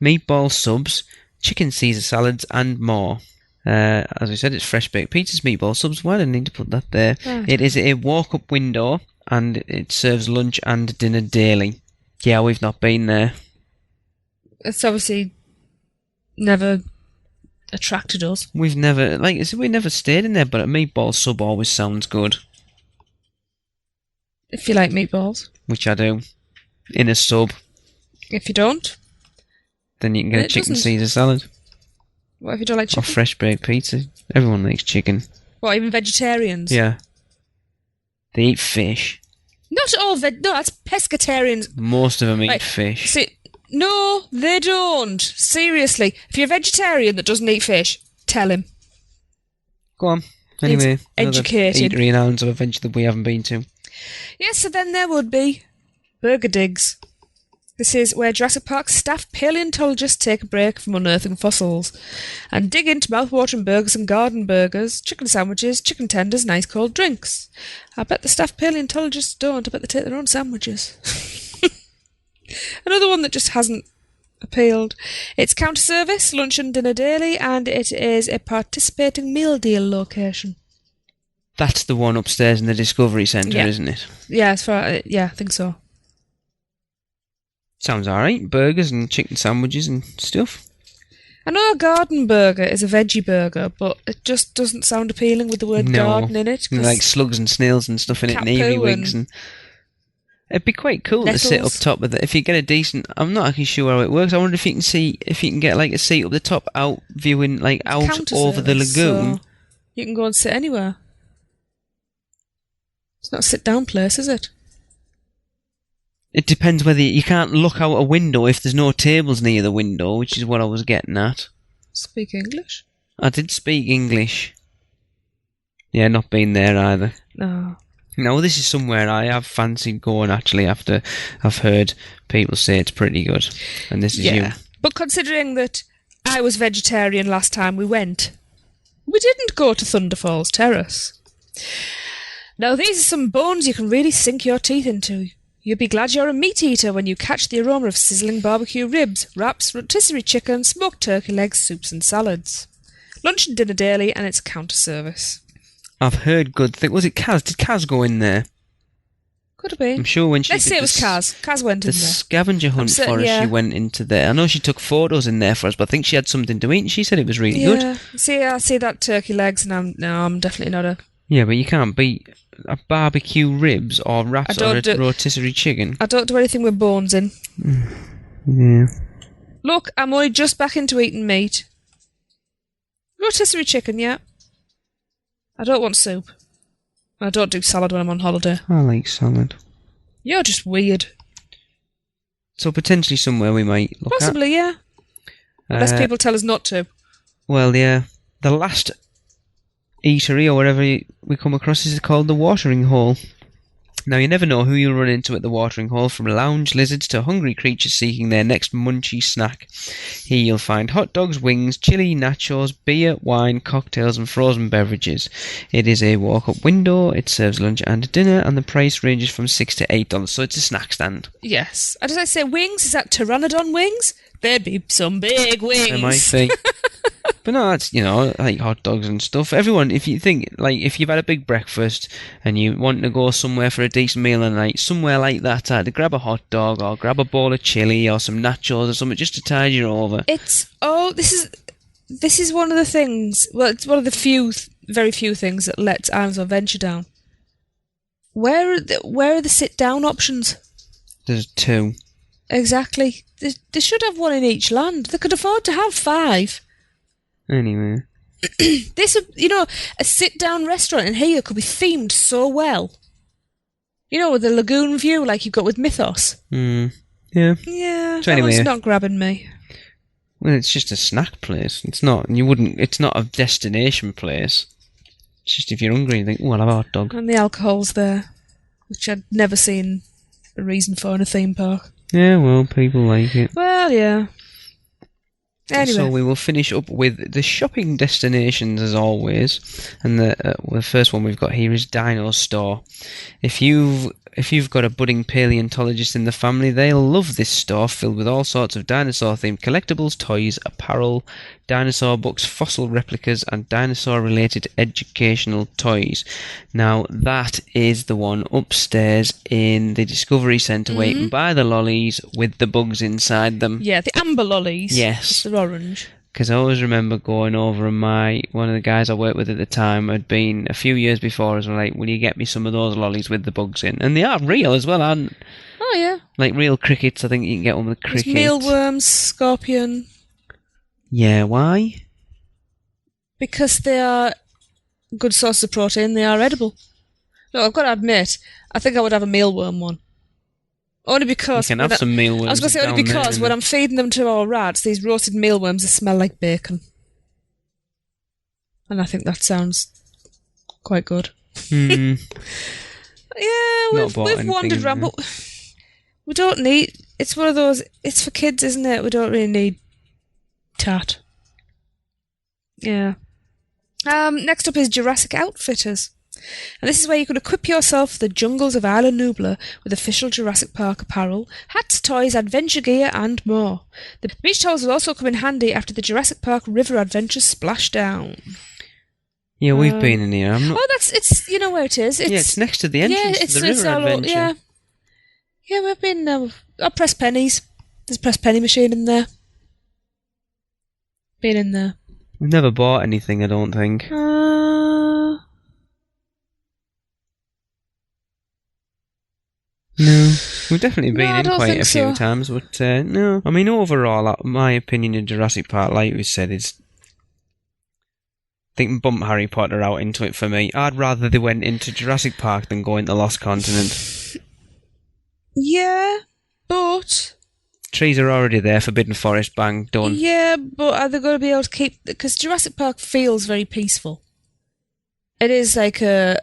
meatball subs, chicken Caesar salads, and more. As I said, it's fresh baked pizzas, meatball subs. Why did I need to put that there? It is a walk-up window, and it serves lunch and dinner daily. Yeah, we've not been there. It's obviously never attracted us. We've never, like I said, we never stayed in there, but a meatball sub always sounds good. If you like meatballs. Which I do. In a sub. If you don't. Then you can get a chicken Caesar salad. What if you don't like chicken? Or fresh baked pizza. Everyone likes chicken. What, even vegetarians? Yeah. They eat fish. Not all no, that's pescatarians. Most of them eat fish. See, No, they don't. Seriously. If you're a vegetarian that doesn't eat fish, tell him. Go on. Anyway, another educated. eatery in Hounds of Adventure that we haven't been to. Yes, so then there would be Burger Digs. This is where Jurassic Park staff paleontologists take a break from unearthing fossils and dig into mouth-watering burgers and garden burgers, chicken sandwiches, chicken tenders and ice-cold drinks. I bet the staff paleontologists don't. I bet they take their own sandwiches. Another one that just hasn't appealed. It's counter-service, lunch and dinner daily, and it is a participating meal deal location. That's the one upstairs in the Discovery Centre, isn't it? Yeah, I think so. Sounds alright. Burgers and chicken sandwiches and stuff. I know a garden burger is a veggie burger, but it just doesn't sound appealing with the word garden in it. Like slugs and snails and stuff in it, and earwigs and... It'd be quite cool to sit up top of it. If you get a decent... I'm not actually sure how it works. I wonder if you can get like a seat up the top out viewing like out over the lagoon. So you can go and sit anywhere. It's not a sit-down place, is it? It depends whether you can't look out a window if there's no tables near the window, which is what I was getting at. Speak English? I did speak English. Yeah, not been there either. No, this is somewhere I have fancied going actually after I've heard people say it's pretty good. And this is you. But considering that I was vegetarian last time we went, we didn't go to Thunder Falls Terrace. Now these are some bones you can really sink your teeth into. You'll be glad you're a meat eater when you catch the aroma of sizzling barbecue ribs, wraps, rotisserie chicken, smoked turkey legs, soups and salads. Lunch and dinner daily, and it's counter-service. I've heard good things. Was it Kaz? Did Kaz go in there? Could have been. I'm sure when she Let's say it was Kaz. Kaz went in there. The scavenger hunt for us, she went into there. I know she took photos in there for us, but I think she had something to eat, and she said it was really good. See, I see that turkey legs, and I'm definitely not a... Yeah, but you can't beat a barbecue ribs or wraps or a rotisserie chicken. I don't do anything with bones in. Yeah. Look, I'm only just back into eating meat. Rotisserie chicken, yeah. I don't want soup. I don't do salad when I'm on holiday. I like salad. You're just weird. So potentially somewhere we might look Possibly, yeah. Unless people tell us not to. Well, yeah. The last eatery or whatever we come across is called the Watering Hole. Now, you never know who you'll run into at the Watering Hole, from lounge lizards to hungry creatures seeking their next munchy snack. Here you'll find hot dogs, wings, chili, nachos, beer, wine, cocktails and frozen beverages. It is a walk-up window, it serves lunch and dinner, and the price ranges from $6 to $8, so it's a snack stand. Yes. As I say, wings? Is that pteranodon wings? There'd be some big wings. There might be. But no, it's, like hot dogs and stuff. Everyone, if you think, like, if you've had a big breakfast and you want to go somewhere for a decent meal at night, somewhere like that, to grab a hot dog or grab a bowl of chili or some nachos or something just to tide you over. This is one of the things, well, it's one of the very few things that lets Islands of Adventure down. Where are the sit-down options? There's 2. Exactly. They should have one in each land. They could afford to have 5. Anyway. This, a sit-down restaurant in here could be themed so well. With the lagoon view like you've got with Mythos. Yeah. Yeah, so that anyway, one's not grabbing me. Well, it's just a snack place. It's not a destination place. It's just if you're hungry, you think, I'll have a hot dog. And the alcohol's there, which I'd never seen a reason for in a theme park. Yeah, well, people like it. Well, yeah. Anyway. So we will finish up with the shopping destinations as always, and the first one we've got here is Dino Store. If you've got a budding paleontologist in the family, they'll love this store, filled with all sorts of dinosaur-themed collectibles, toys, apparel, dinosaur books, fossil replicas, and dinosaur-related educational toys. Now, that is the one upstairs in the Discovery Centre, where you can buy the lollies with the bugs inside them. Yeah, the amber lollies. Yes. They're orange. Because I always remember going over and one of the guys I worked with at the time had been a few years before us were like, will you get me some of those lollies with the bugs in? And they are real as well, aren't they? Oh, yeah. Like real crickets, I think you can get one with cricket. Mealworms, scorpion. Yeah, why? Because they are good sources of protein, they are edible. No, I've got to admit, I think I would have a mealworm one. Only because... You can have some mealworms. I was going to say only down there, because when I'm feeding them to our rats, these roasted mealworms, they smell like bacon. And I think that sounds quite good. Hmm. Yeah, Not bought we've anything wandered in around, there. but we don't need... It's one of those... It's for kids, isn't it? We don't really need tat. Yeah. Next up is Jurassic Outfitters. And this is where you can equip yourself for the jungles of Isla Nublar with official Jurassic Park apparel, hats, toys, adventure gear, and more. The beach towels will also come in handy after the Jurassic Park river adventures splash down. Yeah, we've been in here. I'm not... Oh, it's you know where it is. It's next to the entrance to the river adventure. Yeah, we've been... I'll press pennies. There's a press penny machine in there. Been in there. We've never bought anything, I don't think. No, we've definitely been in quite a few times, but no. I mean, overall, my opinion of Jurassic Park, like we said, is... I think bump Harry Potter out into it for me. I'd rather they went into Jurassic Park than go into Lost Continent. Yeah, but... Trees are already there, Forbidden Forest, bang, done. Yeah, but are they going to be able to keep... Because Jurassic Park feels very peaceful. It is like a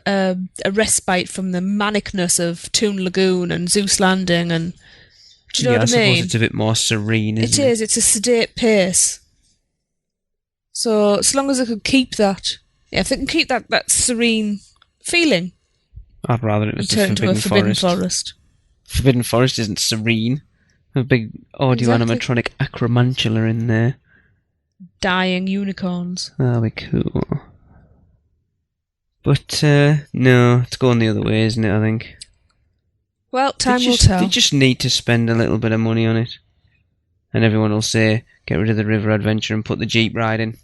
respite from the manicness of Toon Lagoon and Zeus Landing and... Do you know what I mean? I suppose it's a bit more serene, isn't it? It is, it's a sedate pace. So, as long as they could keep that... Yeah, if they can keep that serene feeling... I'd rather it was the turn into a Forbidden Forest. Forbidden Forest isn't serene. A big audio animatronic acromantula in there. Dying unicorns. That'll be cool. But, no, it's going the other way, isn't it, I think? Well, time will tell. They just need to spend a little bit of money on it. And everyone will say, get rid of the river adventure and put the Jeep ride in.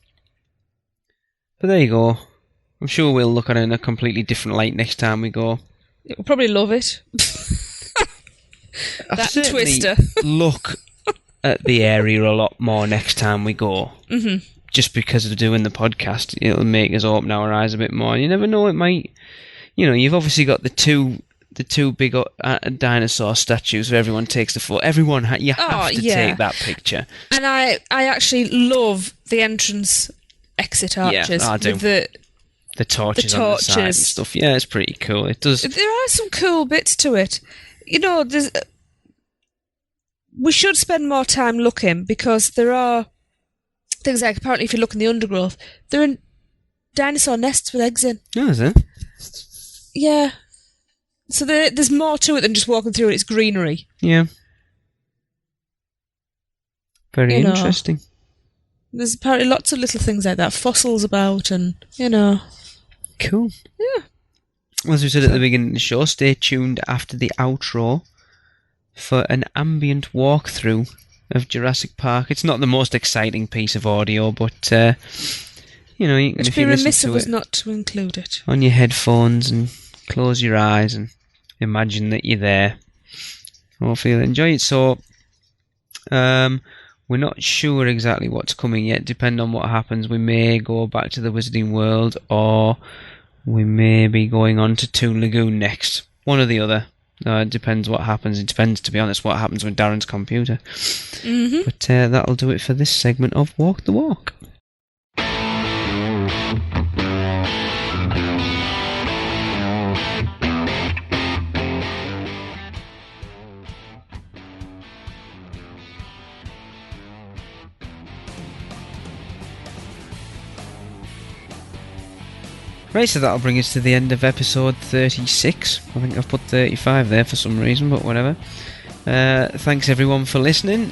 But there you go. I'm sure we'll look at it in a completely different light next time we go. We'll probably love it. That twister. Look at the area a lot more next time we go. Mm-hmm. Just because of doing the podcast, it'll make us open our eyes a bit more. You never know, it might... You know, you've obviously got the two big dinosaur statues where everyone takes the photo. You have to take that picture. And I actually love the entrance exit arches. Yeah, I do. With the torches on the side and stuff. Yeah, it's pretty cool. It does. There are some cool bits to it. You know, we should spend more time looking because there are things like, apparently if you look in the undergrowth, there are dinosaur nests with eggs in. Oh, is it? Yeah. So there's more to it than just walking through its greenery. Yeah. Very interesting. There's apparently lots of little things like that, fossils about and, you know. Cool. Yeah. Well, as we said at the beginning of the show, stay tuned after the outro for an ambient walkthrough of Jurassic Park. It's not the most exciting piece of audio, but, you know, you can, it'd be remiss of us not to include it. On your headphones and close your eyes and imagine that you're there. Hopefully you'll enjoy it. So, we're not sure exactly what's coming yet. Depending on what happens, we may go back to the Wizarding World or we may be going on to Toon Lagoon next. One or the other. It depends what happens. It depends, to be honest, what happens with Darren's computer. Mm-hmm. But that'll do it for this segment of Walk the Walk. Right, so that'll bring us to the end of episode 36. I think I've put 35 there for some reason, but whatever. Thanks everyone for listening.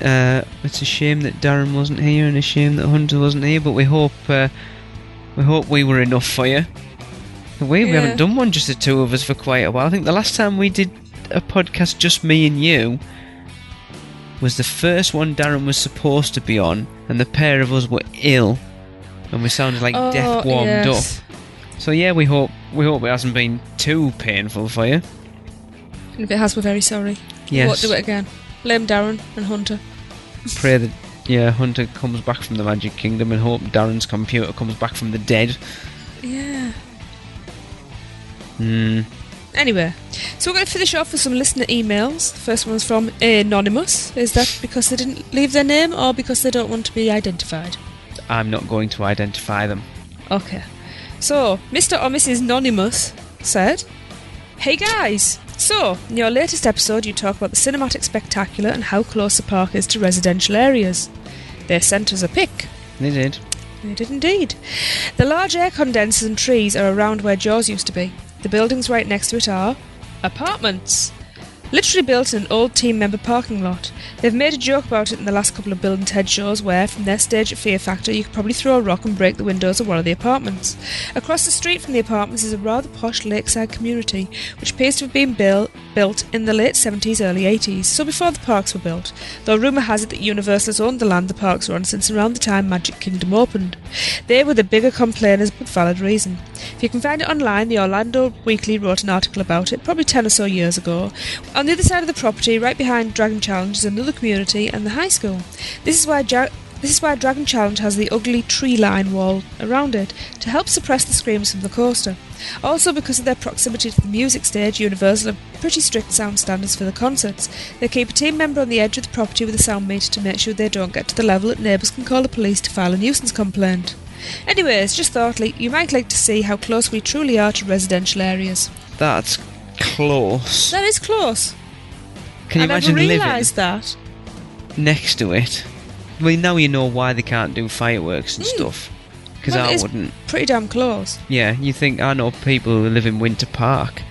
It's a shame that Darren wasn't here and a shame that Hunter wasn't here, but we hope we were enough for you. We haven't done one just the two of us for quite a while. I think the last time we did a podcast just me and you was the first one Darren was supposed to be on, and the pair of us were ill and we sounded like death warmed up. So yeah, we hope it hasn't been too painful for you. And if it has, we're very sorry. Yes. We won't do it again. Blame Darren and Hunter. Pray that Hunter comes back from the Magic Kingdom and hope Darren's computer comes back from the dead. Yeah. Anyway, so we're going to finish off with some listener emails. The first one's from Anonymous. Is that because they didn't leave their name or because they don't want to be identified? I'm not going to identify them. Okay. So, Mr. or Mrs. Anonymous said, "Hey guys! So, in your latest episode you talk about the cinematic spectacular and how close the park is to residential areas. They sent us a pic." They did. They did indeed. "The large air condensers and trees are around where Jaws used to be. The buildings right next to it are apartments. Literally built in an old team member parking lot. They've made a joke about it in the last couple of Bill and Ted shows where, from their stage at Fear Factor, you could probably throw a rock and break the windows of one of the apartments. Across the street from the apartments is a rather posh lakeside community, which appears to have been built in the late 70s, early 80s, so before the parks were built, though rumour has it that Universal has owned the land the parks were on since around the time Magic Kingdom opened. They were the bigger complainers, but valid reason. If you can find it online, the Orlando Weekly wrote an article about it, probably 10 or so years ago. On the other side of the property, right behind Dragon Challenge, is another community and the high school. This is why Dragon Challenge has the ugly tree-line wall around it, to help suppress the screams from the coaster. Also, because of their proximity to the music stage, Universal have pretty strict sound standards for the concerts. They keep a team member on the edge of the property with a sound meter to make sure they don't get to the level that neighbours can call the police to file a nuisance complaint. Anyways, just thought you might like to see how close we truly are to residential areas." That's close. That is close. Can you I imagine never living realised that. next to it? Well, now you know why they can't do fireworks and stuff. Because Well, I it's wouldn't. pretty damn close. Yeah, you think, I know people who live in Winter Park,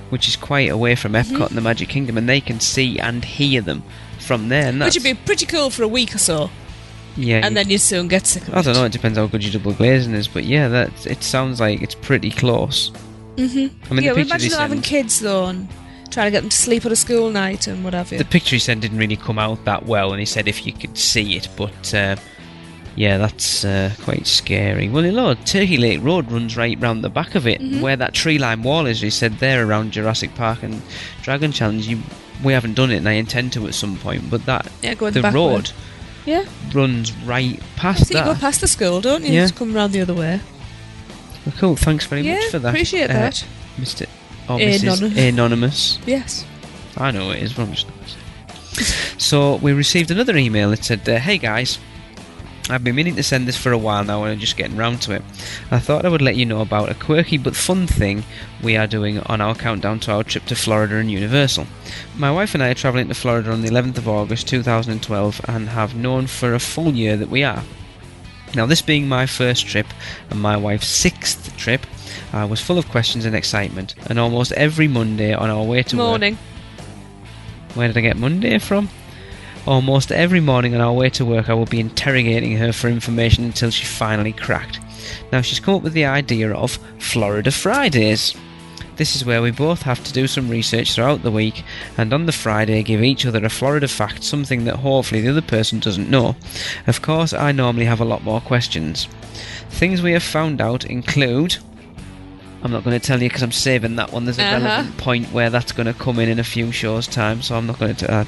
which is quite away from Epcot and the Magic Kingdom, and they can see and hear them from there. And Which that's, would be pretty cool for a week or so. yeah, And then you'd soon get sick of it. I don't know, it depends how good your double glazing is, but yeah, it sounds like it's pretty close. Mm-hmm. I mean, Yeah, the we picture imagine they them having sent, kids though and trying to get them to sleep on a school night and what have you. the picture he sent didn't really come out that well, and he said if you could see it, but yeah, that's quite scary. Well, you know, Turkey Lake Road runs right round the back of it, where that tree-line wall is. He said there around Jurassic Park and Dragon Challenge. We haven't done it, and I intend to at some point. But Going the back road Yeah. runs right I past think you that. go past the school, don't you? Yeah. Just come round the other way. Well, cool. Thanks very much for that. Appreciate that. Mr. or Mrs. Anonymous. Yes. I know it is, but I'm just not saying. So we received another email that said, "Hey guys, I've been meaning to send this for a while now and I'm just getting round to it. I thought I would let you know about a quirky but fun thing we are doing on our countdown to our trip to Florida and Universal. My wife and I are travelling to Florida on the 11th of August 2012 and have known for a full year that we are. Now, this being my first trip and my wife's sixth trip, I was full of questions and excitement, and almost every Monday on our way to Morning. work... Where did I get Monday from? Almost every morning on our way to work I would be interrogating her for information until she finally cracked. Now she's come up with the idea of Florida Fridays. This is where we both have to do some research throughout the week, and on the Friday give each other a Florida fact, something that hopefully the other person doesn't know. Of course, I normally have a lot more questions. Things we have found out include... I'm not going to tell you because I'm saving that one. There's a relevant point where that's going to come in a few shows' time, so I'm not going to...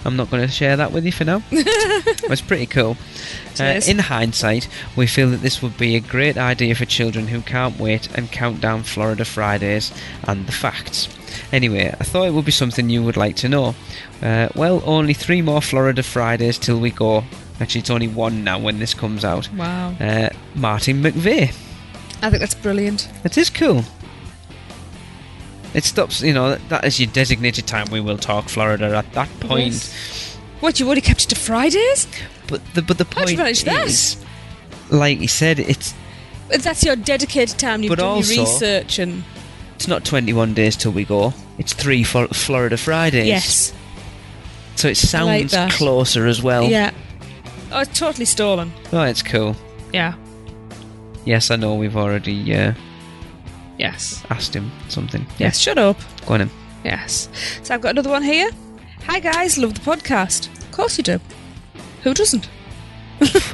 I'm not going to share that with you for now. It's pretty cool. In hindsight, we feel that this would be a great idea for children who can't wait and count down Florida Fridays and the facts. Anyway, I thought it would be something you would like to know. Well, only 3 more Florida Fridays till we go. Actually, it's only 1 now when this comes out. Wow. Martin McVeigh. I think that's brilliant. It is cool. It stops, that is your designated time. We will talk Florida at that point. Yes. What, you already kept it to Fridays? But the How'd you point manage that? is, like he said, That's your dedicated time. You've But done also- your research and... it's not 21 days till we go. It's 3 Florida Fridays. Yes. So it sounds that. closer as well. Yeah. Oh, it's totally stolen. Oh, it's cool. Yeah. Yes, I know we've already Yes. asked him something. Yes, shut up. Go on then. Yes. So I've got another one here. Hi guys, love the podcast. Of course you do. Who doesn't?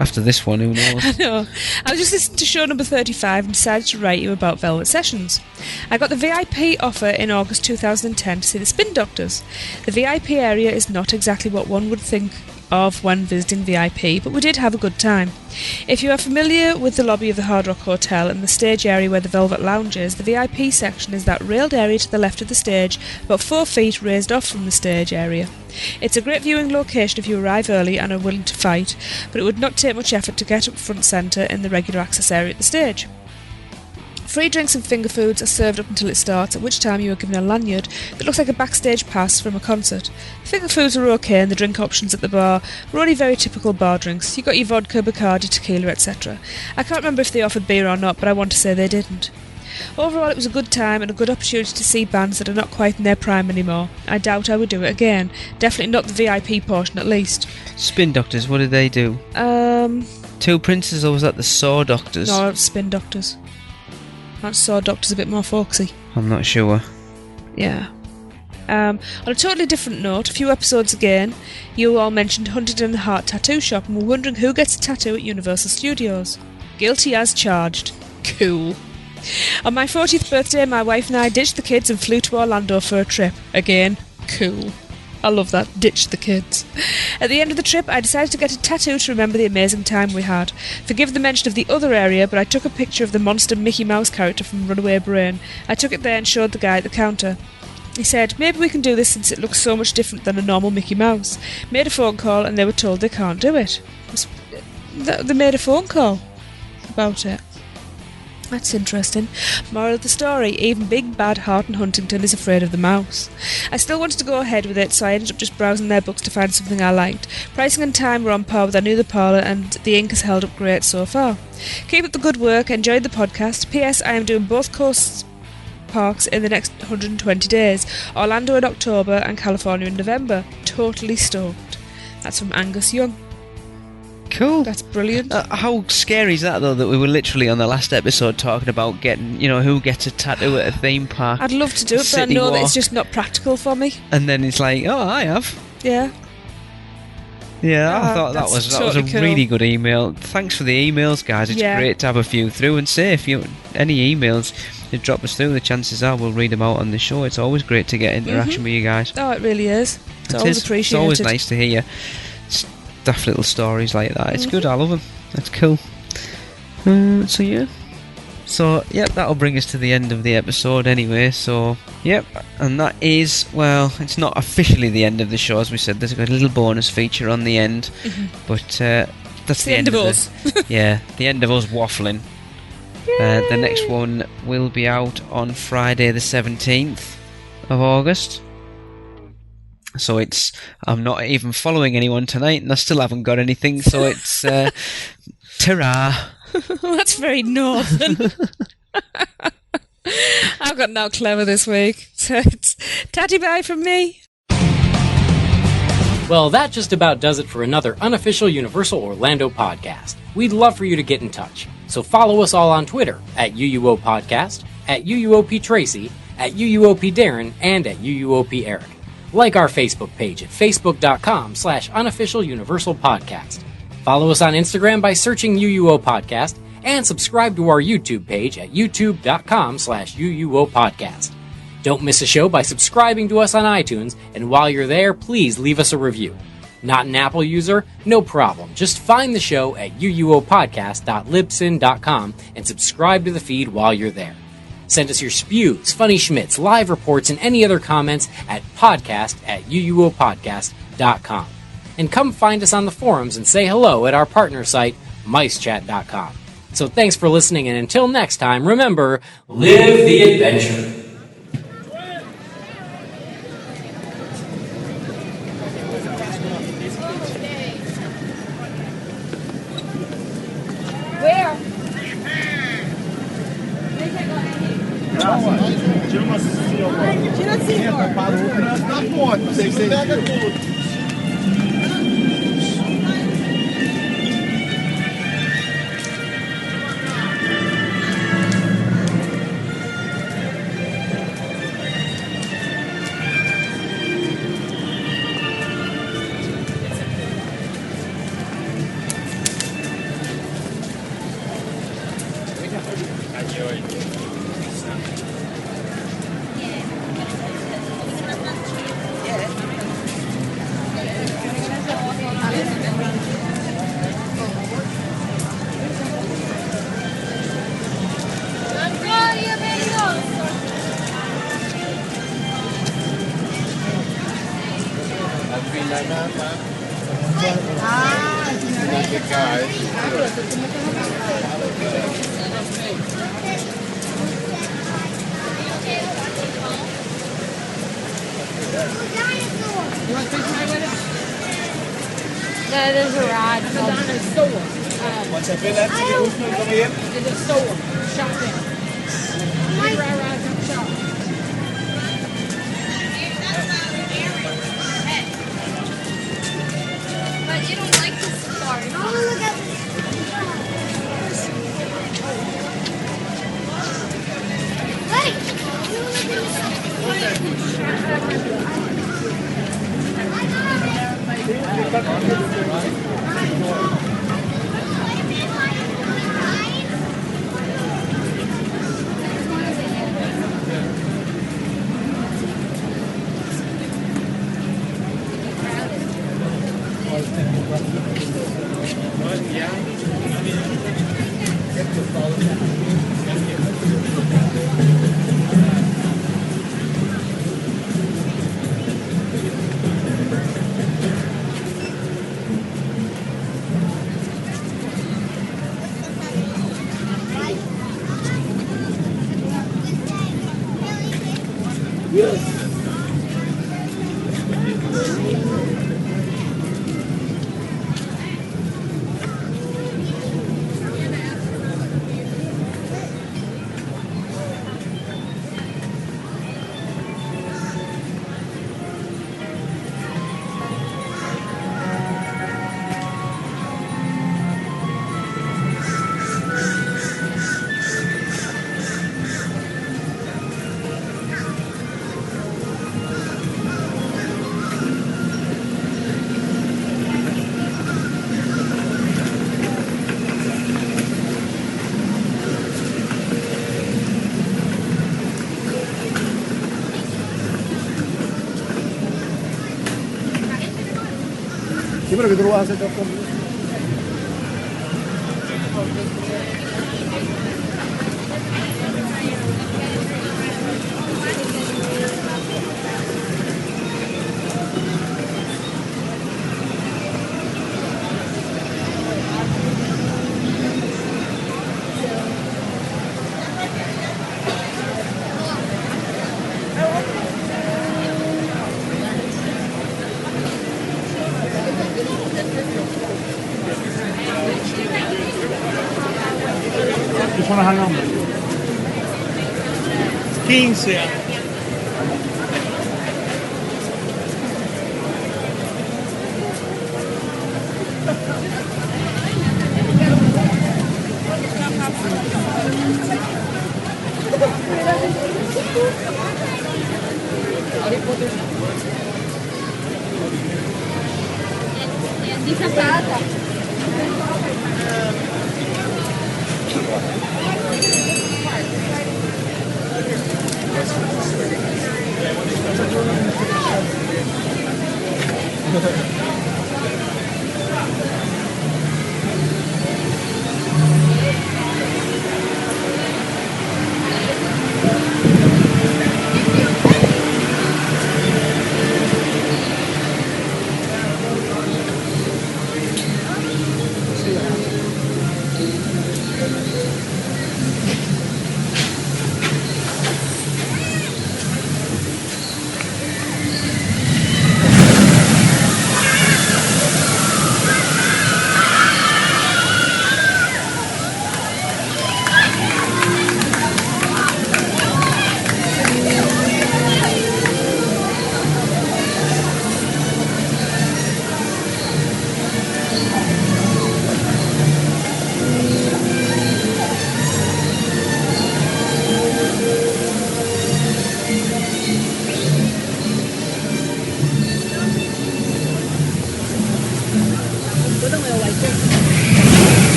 After this one, who knows? I know. I was just listening to show number 35 and decided to write you about Velvet Sessions. I got the VIP offer in August 2010 to see the Spin Doctors. The VIP area is not exactly what one would think of when visiting VIP, but we did have a good time. If you are familiar with the lobby of the Hard Rock Hotel and the stage area where the Velvet Lounge is, the VIP section is that railed area to the left of the stage, about 4 feet raised off from the stage area. It's a great viewing location if you arrive early and are willing to fight, but it would not take much effort to get up front centre in the regular access area at the stage. Free drinks and finger foods are served up until it starts, at which time you are given a lanyard that looks like a backstage pass from a concert. The finger foods are okay, and the drink options at the bar were only very typical bar drinks. You got your vodka, Bacardi, tequila, etc. I can't remember if they offered beer or not, but I want to say they didn't. Overall, it was a good time and a good opportunity to see bands that are not quite in their prime anymore. I doubt I would do it again. Definitely not the VIP portion, at least. Spin Doctors, what did they do? Two Princes, or was that the Saw Doctors? No, Spin Doctors. That Saw Doctor's a bit more folksy. I'm not sure. Yeah. On a totally different note, a few episodes again, you all mentioned Hunted in the Heart Tattoo Shop and were wondering who gets a tattoo at Universal Studios. Guilty as charged. Cool. On my 40th birthday, my wife and I ditched the kids and flew to Orlando for a trip. Again, cool. I love that, ditch the kids. At the end of the trip, I decided to get a tattoo to remember the amazing time we had. Forgive the mention of the other area, but I took a picture of the monster Mickey Mouse character from Runaway Brain. I took it there and showed the guy at the counter. He said, maybe we can do this since it looks so much different than a normal Mickey Mouse. Made a phone call and they were told they can't do it. They made a phone call about it. That's interesting. Moral of the story, even Big Bad Harton Huntington is afraid of the mouse. I still wanted to go ahead with it, so I ended up just browsing their books to find something I liked. Pricing and time were on par with I Knew the Parlour, and the ink has held up great so far. Keep up the good work, enjoyed the podcast. P.S. I am doing both coast parks in the next 120 days. Orlando in October and California in November. Totally stoked. That's from Angus Young. Cool. That's brilliant. How scary is that, though, that we were literally on the last episode talking about getting, who gets a tattoo at a theme park? I'd love to do it, but I know that it's just not practical for me. And then it's like, oh, I have. Yeah. Yeah, I thought that was a cool. really good email. Thanks for the emails, guys. It's great to have a few through. And say, if you any emails you drop us through, the chances are we'll read them out on the show. It's always great to get interaction with you guys. Oh, it really is. It's always appreciated. It's always nice to hear daft little stories like that. It's good. I love them. That's cool. So that'll bring us to the end of the episode anyway. So and that is, well, it's not officially the end of the show, as we said. There's a little bonus feature on the end, but that's the end of us. The end of us waffling. The next one will be out on Friday the 17th of August. So I'm not even following anyone tonight, and I still haven't got anything, so it's ta-ra. That's very northern. I've got no clever this week, so it's tatty bye from me. Well, that just about does it for another unofficial Universal Orlando podcast. We'd love for you to get in touch, so follow us all on Twitter at UUO Podcast, at UUOP Tracy, at UUOP Darren, and at UUOP Eric. Like our Facebook page at facebook.com/unofficial Universal Podcast. Follow us on Instagram by searching UUO Podcast, and subscribe to our YouTube page at youtube.com/UUO Podcast. Don't miss a show by subscribing to us on iTunes, and while you're there, please leave us a review. Not an Apple user? No problem. Just find the show at uuopodcast.libsyn.com and subscribe to the feed while you're there. Send us your spews, funny schmits, live reports, and any other comments at podcast@uuopodcast.com. And come find us on the forums and say hello at our partner site, micechat.com. So thanks for listening, and until next time, remember, live the adventure. Where? There's a ride. Madonna store. What's a bit that's a good come here? There's a store. Shopping. Big rides on the shop. But you don't like this part. Oh, look at this. Sí, pero que tú lo vas a hacer todo conmigo. ¿Qué son los nombres? 15 años.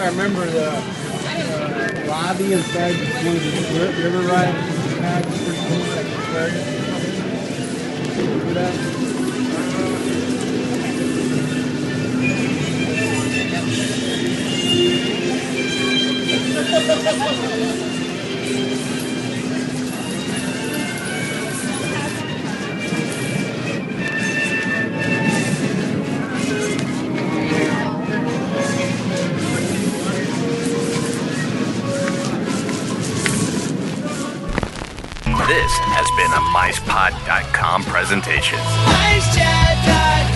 I remember the lobby inside one of the river ride had pretty cool, like the aquarium. Remember that? This has been a MicePod.com presentation. MiceChat.com